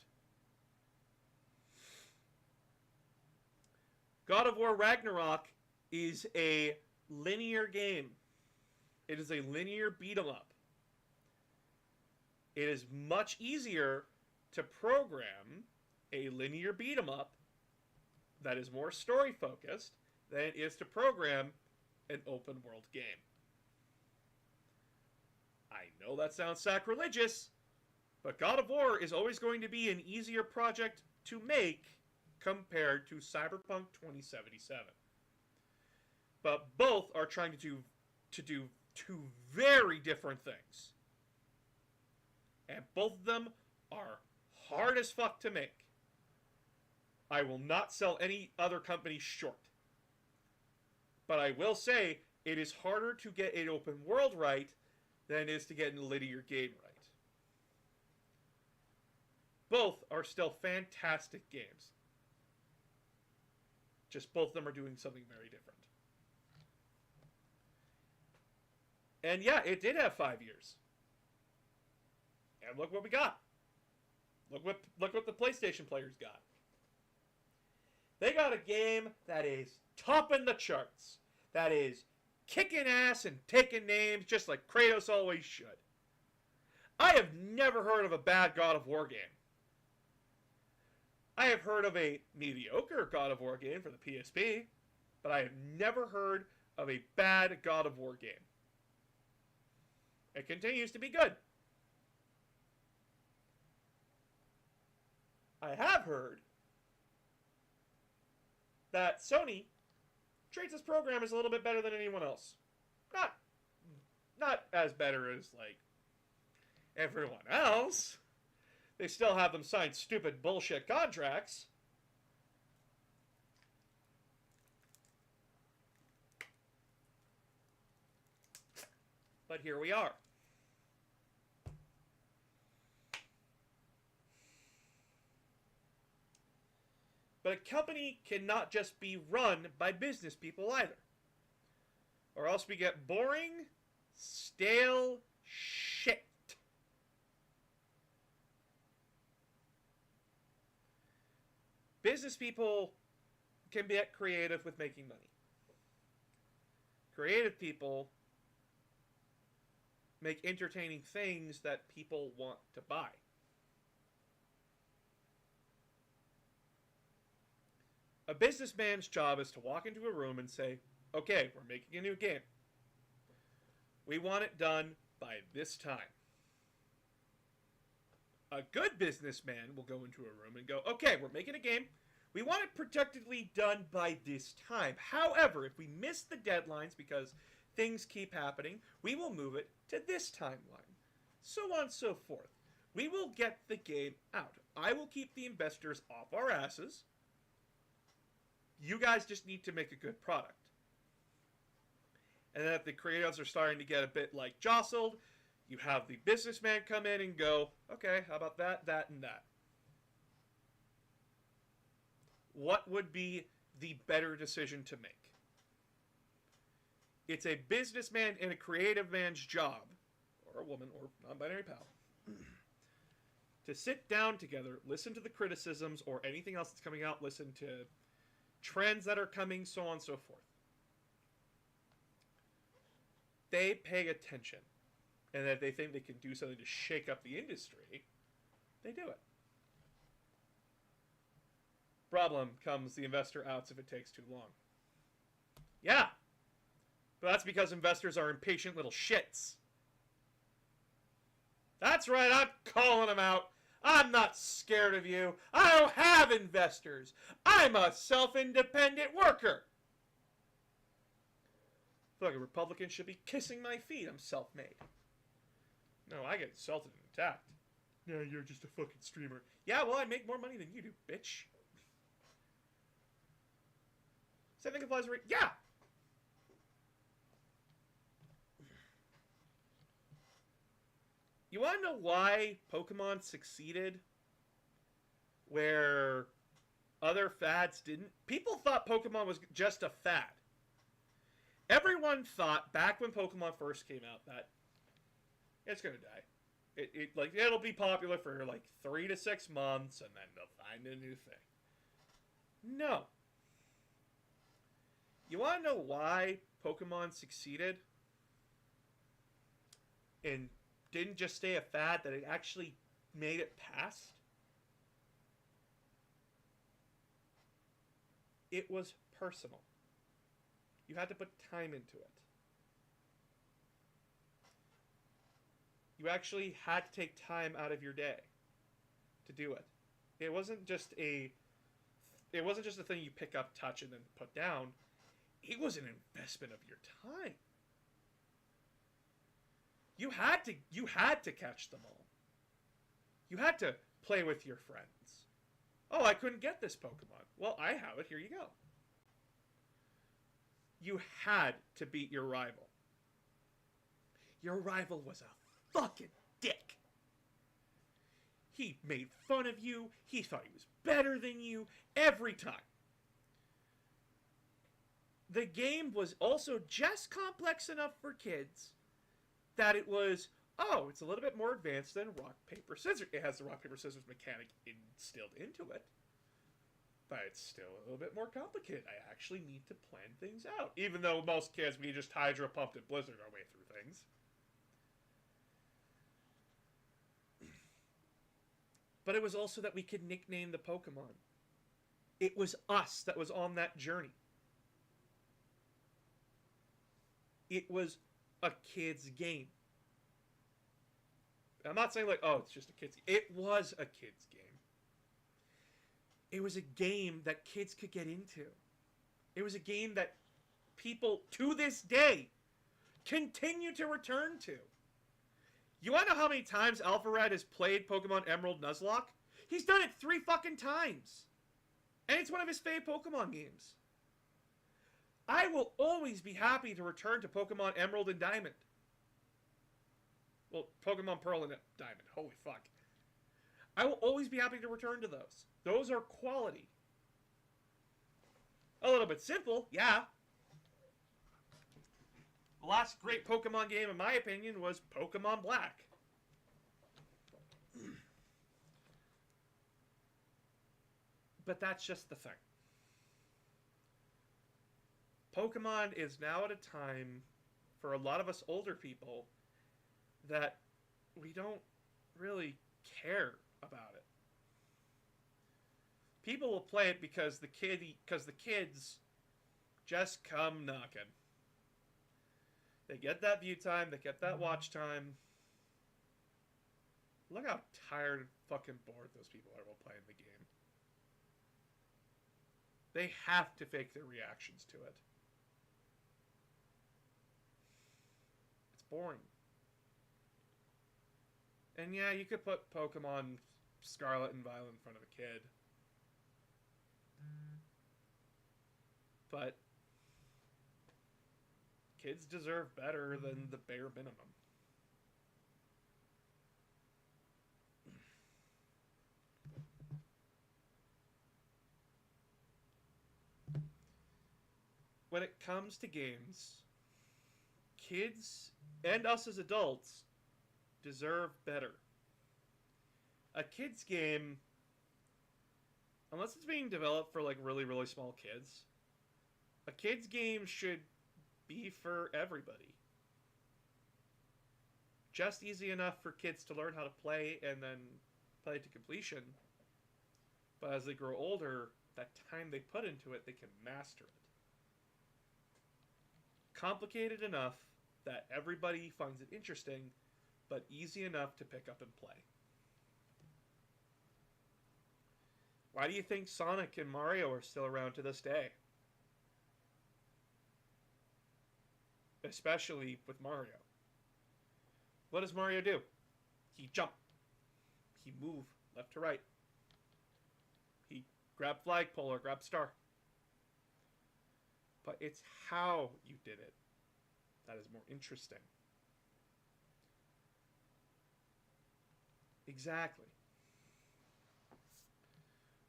S2: God of War Ragnarok is a linear game. It is a linear beat-em-up. It is much easier to program a linear beat-em-up that is more story-focused than it is to program an open-world game. I know that sounds sacrilegious, but God of War is always going to be an easier project to make compared to Cyberpunk 2077. But both are trying to do two very different things. And both of them are hard as fuck to make. I will not sell any other company short. But I will say, it is harder to get an open world right than it is to get a linear game right. Both are still fantastic games. Just both of them are doing something very different. And yeah, it did have 5 years. And look what we got. Look what the PlayStation players got. They got a game that is topping the charts. That is kicking ass and taking names just like Kratos always should. I have never heard of a bad God of War game. I have heard of a mediocre God of War game for the PSP, but I have never heard of a bad God of War game. It continues to be good. I have heard that Sony treats this program as a little bit better than anyone else. Not as better as, like, everyone else. They still have them sign stupid bullshit contracts. But here we are. But a company cannot just be run by business people either. Or else we get boring, Stale shit. Business people can get creative with making money. Creative people make entertaining things that people want to buy. A businessman's job is to walk into a room and say, okay, we're making a new game. We want it done by this time. A good businessman will go into a room and go, okay, we're making a game. We want it protectedly done by this time. However, if we miss the deadlines because things keep happening, we will move it to this timeline. So on and so forth. We will get the game out. I will keep the investors off our asses. You guys just need to make a good product. And then if the creatives are starting to get a bit like jostled, you have the businessman come in and go, okay, how about that, that, and that? What would be the better decision to make? It's a businessman and a creative man's job, or a woman, or non-binary pal, to sit down together, listen to the criticisms or anything else that's coming out, listen to trends that are coming, so on and so forth. They pay attention. And if they think they can do something to shake up the industry, they do it. Problem comes, the investor outs if it takes too long. Yeah. But that's because investors are impatient little shits. That's right, I'm calling them out. I'm not scared of you. I don't have investors. I'm a self-independent worker. I feel like a Republican should be kissing my feet. I'm self-made. No, I get insulted and attacked. No, you're just a fucking streamer. Yeah, well, I make more money than you do, bitch. Same thing applies right. Yeah! You want to know why Pokemon succeeded where other fads didn't? People thought Pokemon was just a fad. Everyone thought back when Pokemon first came out that it's gonna die. It'll be popular for like 3 to 6 months and then they'll find a new thing. No. You want to know why Pokemon succeeded and didn't just stay a fad, that it actually made it past? It was personal. You had to put time into it. You actually had to take time out of your day to do it. It wasn't just a thing you pick up, touch, and then put down. It was an investment of your time. You had to catch them all. You had to play with your friends. Oh, I couldn't get this Pokemon. Well, I have it. Here you go. You had to beat your rival. Your rival was a fucking dick. He made fun of you. He thought he was better than you every time. The game was also just complex enough for kids that it was, oh, it's a little bit more advanced than rock, paper, scissors. It has the rock, paper, scissors mechanic instilled into it. But it's still a little bit more complicated. I actually need to plan things out. Even though most kids, we just hydro pumped and blizzard our way through things. But it was also that we could nickname the Pokemon. It was us that was on that journey. It was a kid's game. I'm not saying like, oh, it's just a kid's game. It was a kid's game. It was a game that kids could get into. It was a game that people, to this day, continue to return to. You want to know how many times Alpharad has played Pokemon Emerald Nuzlock? He's done it 3 fucking times. And it's one of his fave Pokemon games. I will always be happy to return to Pokemon Emerald and Diamond. Well, Pokemon Pearl and Diamond. Holy fuck. I will always be happy to return to those. Those are quality. A little bit simple, yeah. The last great Pokemon game, in my opinion, was Pokemon Black. But that's just the thing. Pokemon is now at a time, for a lot of us older people, that we don't really care about it. People will play it because the kids just come knocking. They get that view time, they get that watch time. Look how tired and fucking bored those people are while playing the game. They have to fake their reactions to it. It's boring. And yeah, you could put Pokemon Scarlet and Violet in front of a kid. But kids deserve better than the bare minimum. When it comes to games, kids and us as adults deserve better. A kid's game, unless it's being developed for like really, really small kids, a kid's game should be for everybody. Just easy enough for kids to learn how to play and then play to completion. But as they grow older, that time they put into it, they can master it. Complicated enough that everybody finds it interesting, but easy enough to pick up and play. Why do you think Sonic and Mario are still around to this day? Especially with Mario. What does Mario do? He jump. He move left to right. He grab flagpole or grab star. But it's how you did it that is more interesting. Exactly.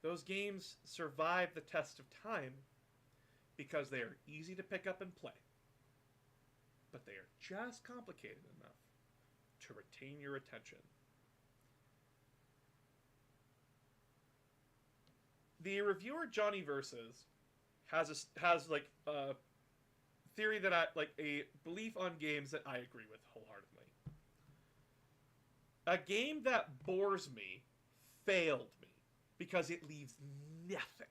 S2: Those games survive the test of time because they are easy to pick up and play. But they are just complicated enough to retain your attention. The reviewer Johnny Versus has like a theory that a belief on games that I agree with wholeheartedly. A game that bores me failed me because it leaves nothing.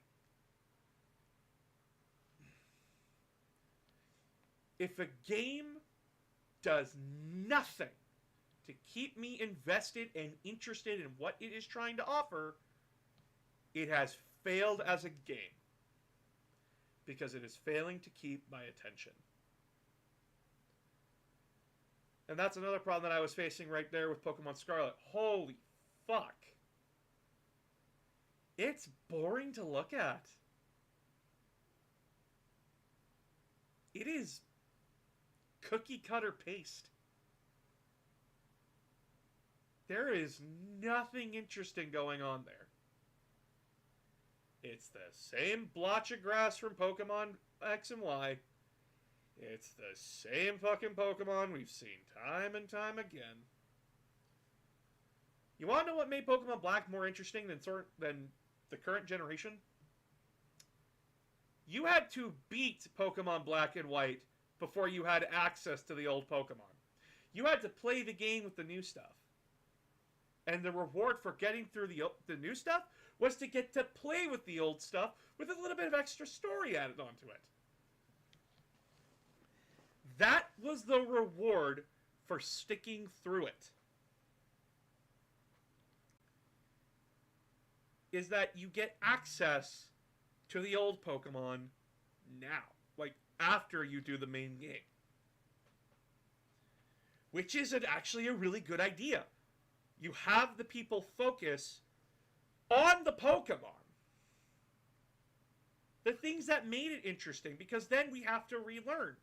S2: If a game does nothing to keep me invested and interested in what it is trying to offer, it has failed as a game. Because it is failing to keep my attention. And that's another problem that I was facing right there with Pokemon Scarlet. Holy fuck. It's boring to look at. It is cookie cutter paste. There is nothing interesting going on there. It's the same blotch of grass from Pokemon X and Y. It's the same fucking Pokemon we've seen time and time again. You want to know what made Pokemon Black more interesting than the current generation? You had to beat Pokemon Black and White before you had access to the old Pokemon. You had to play the game with the new stuff. And the reward for getting through the new stuff was to get to play with the old stuff with a little bit of extra story added onto it. That was the reward for sticking through it. Is that you get access to the old Pokemon now. Like, after you do the main game. Which is actually a really good idea. You have the people focus on the Pokemon. The things that made it interesting, because then we have to relearn.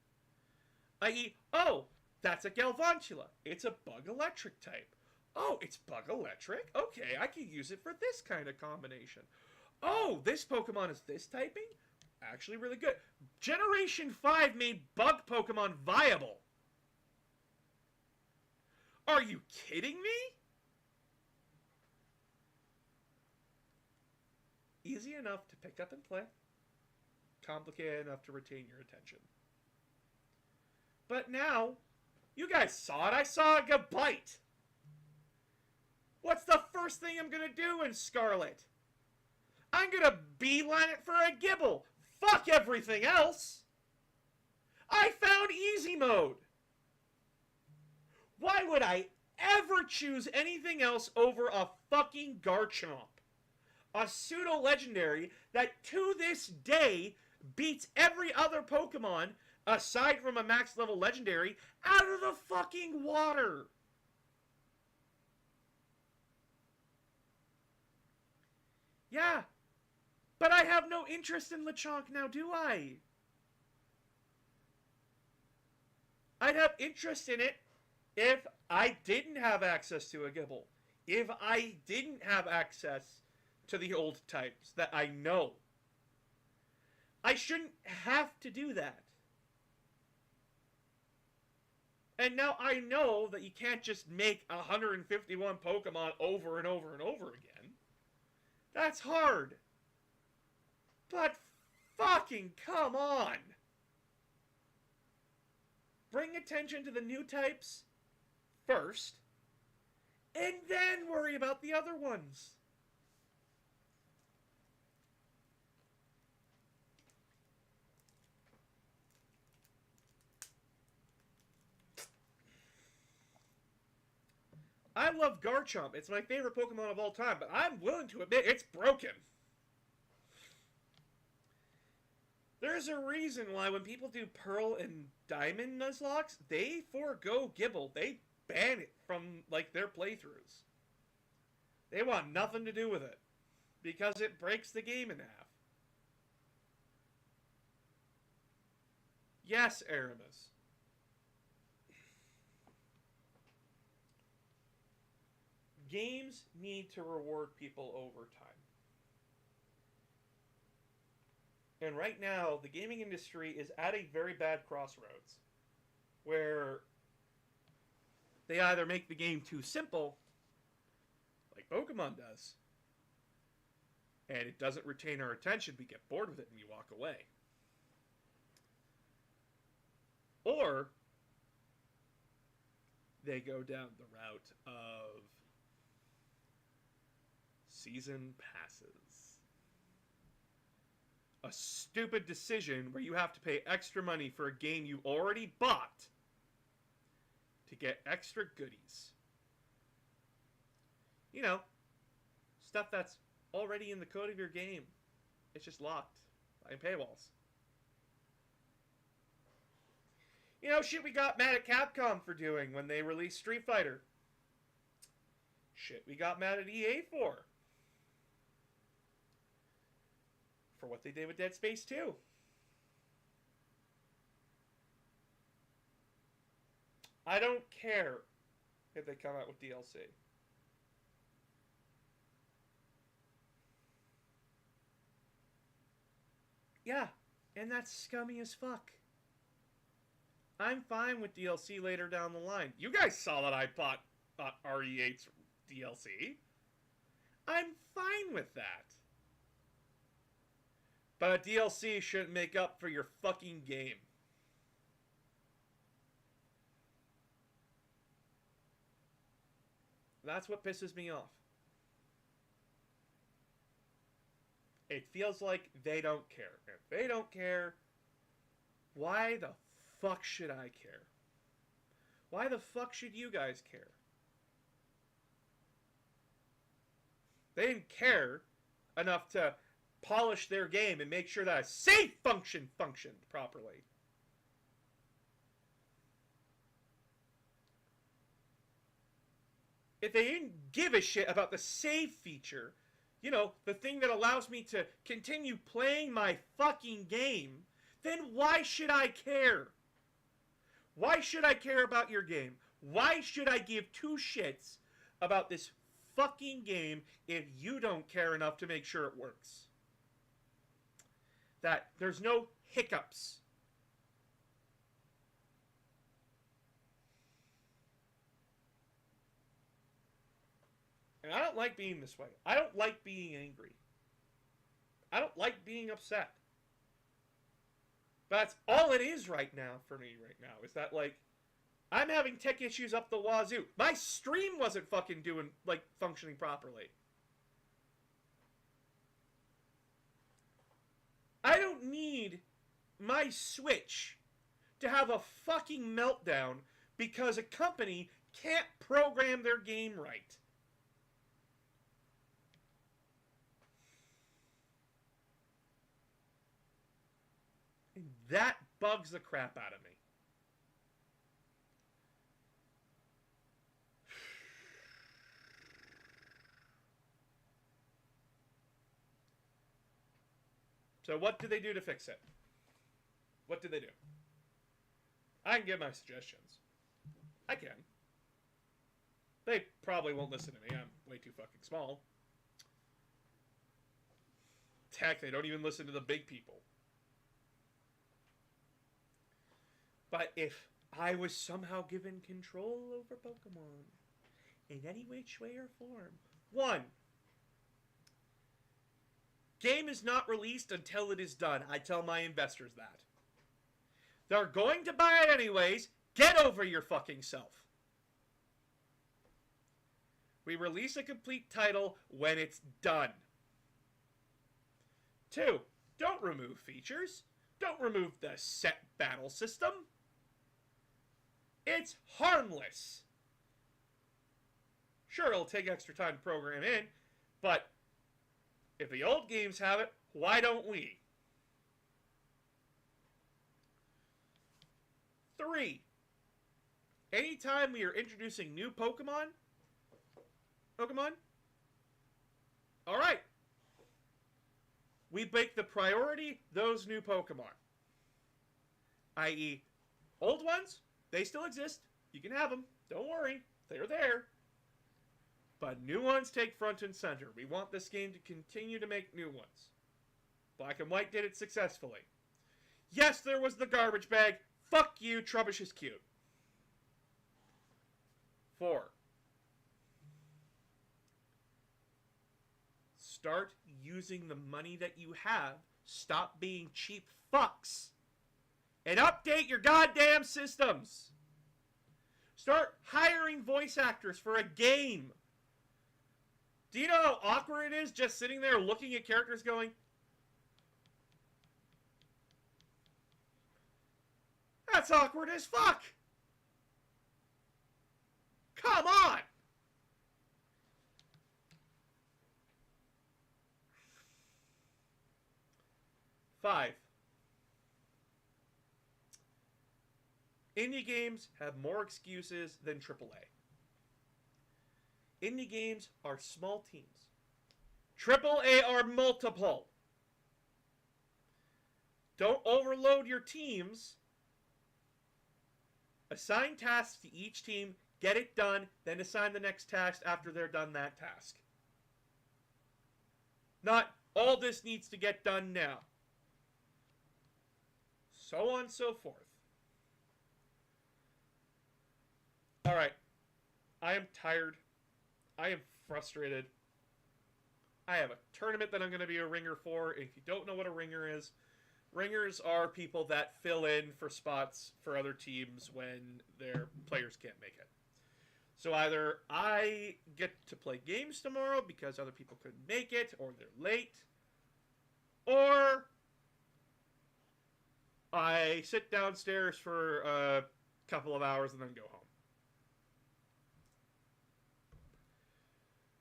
S2: I.e., oh, that's a Galvantula. It's a bug electric type. Oh, it's bug electric? Okay, I can use it for this kind of combination. Oh, this Pokemon is this typing? Actually really good. Generation 5 made bug Pokemon viable. Are you kidding me? Easy enough to pick up and play. Complicated enough to retain your attention. But now, you guys saw it. I saw it get bite. What's the first thing I'm going to do in Scarlet? I'm going to beeline it for a Gibble. Fuck everything else. I found easy mode. Why would I ever choose anything else over a fucking Garchomp? A pseudo-legendary that to this day beats every other Pokemon, aside from a max level legendary, out of the fucking water. Yeah, but I have no interest in Lechonk now, do I? I'd have interest in it if I didn't have access to a Gibble. If I didn't have access to the old types that I know. I shouldn't have to do that. And now I know that you can't just make 151 Pokemon over and over and over again. That's hard. But fucking come on. Bring attention to the new types first, and then worry about the other ones. I love Garchomp. It's my favorite Pokemon of all time, but I'm willing to admit it's broken. There's a reason why when people do Pearl and Diamond Nuzlocks, they forego Gibble. They ban it from, like, their playthroughs. They want nothing to do with it. Because it breaks the game in half. Yes, Aramis. Games need to reward people over time. And right now, the gaming industry is at a very bad crossroads. Where they either make the game too simple, like Pokemon does, and it doesn't retain our attention, we get bored with it and we walk away. Or they go down the route of season passes. A stupid decision where you have to pay extra money for a game you already bought to get extra goodies. You know, stuff that's already in the code of your game. It's just locked behind paywalls. You know, shit we got mad at Capcom for doing when they released Street Fighter. Shit we got mad at EA for what they did with Dead Space 2. I don't care if they come out with DLC. Yeah, and that's scummy as fuck. I'm fine with DLC later down the line. You guys saw that I bought RE8's DLC. I'm fine with that. But a DLC shouldn't make up for your fucking game. That's what pisses me off. It feels like they don't care. If they don't care, why the fuck should I care? Why the fuck should you guys care? They didn't care enough to polish their game and make sure that a save function functioned properly. If they didn't give a shit about the save feature, you know, the thing that allows me to continue playing my fucking game, then why should I care? Why should I care about your game? Why should I give two shits about this fucking game if you don't care enough to make sure it works? That there's no hiccups. And I don't like being this way. I don't like being angry. I don't like being upset. That's all it is right now for me right now. Is that, like, I'm having tech issues up the wazoo. My stream wasn't fucking doing, like, functioning properly. I don't need my Switch to have a fucking meltdown because a company can't program their game right. And that bugs the crap out of me. So what do they do to fix it? What do they do? I can give my suggestions. I can. They probably won't listen to me. I'm way too fucking small. Heck, they don't even listen to the big people. But if I was somehow given control over Pokemon in any which way or form. 1. Game is not released until it is done. I tell my investors that. They're going to buy it anyways. Get over your fucking self. We release a complete title when it's done. 2. Don't remove features. Don't remove the set battle system. It's harmless. Sure, it'll take extra time to program in, but if the old games have it, why don't we? 3. Anytime we are introducing new Pokemon, alright. We make the priority those new Pokemon. I.e., old ones, they still exist. You can have them. Don't worry. They're there. But new ones take front and center. We want this game to continue to make new ones. Black and White did it successfully. Yes, there was the garbage bag. Fuck you, Trubbish is cute. 4. Start using the money that you have. Stop being cheap fucks. And update your goddamn systems. Start hiring voice actors for a game. Do you know how awkward it is just sitting there looking at characters going, that's awkward as fuck. Come on. Five. Indie games have more excuses than AAA. Indie games are small teams. AAA are multiple. Don't overload your teams. Assign tasks to each team, get it done, then assign the next task after they're done that task. Not, all this needs to get done now. So on and so forth. Alright. I am tired. I am frustrated. I have a tournament that I'm going to be a ringer for. If you don't know what a ringer is, ringers are people that fill in for spots for other teams when their players can't make it. So either I get to play games tomorrow because other people couldn't make it, or they're late, or I sit downstairs for a couple of hours and then go home.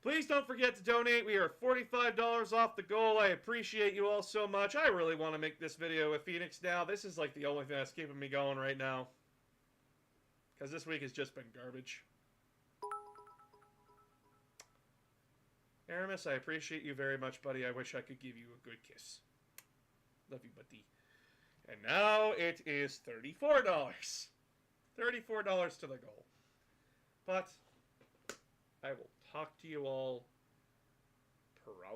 S2: Please don't forget to donate. We are $45 off the goal. I appreciate you all so much. I really want to make this video with Phoenix now. This is like the only thing that's keeping me going right now. Because this week has just been garbage. Aramis, I appreciate you very much, buddy. I wish I could give you a good kiss. Love you, buddy. And now it is $34. $34 to the goal. But I will talk to you all probably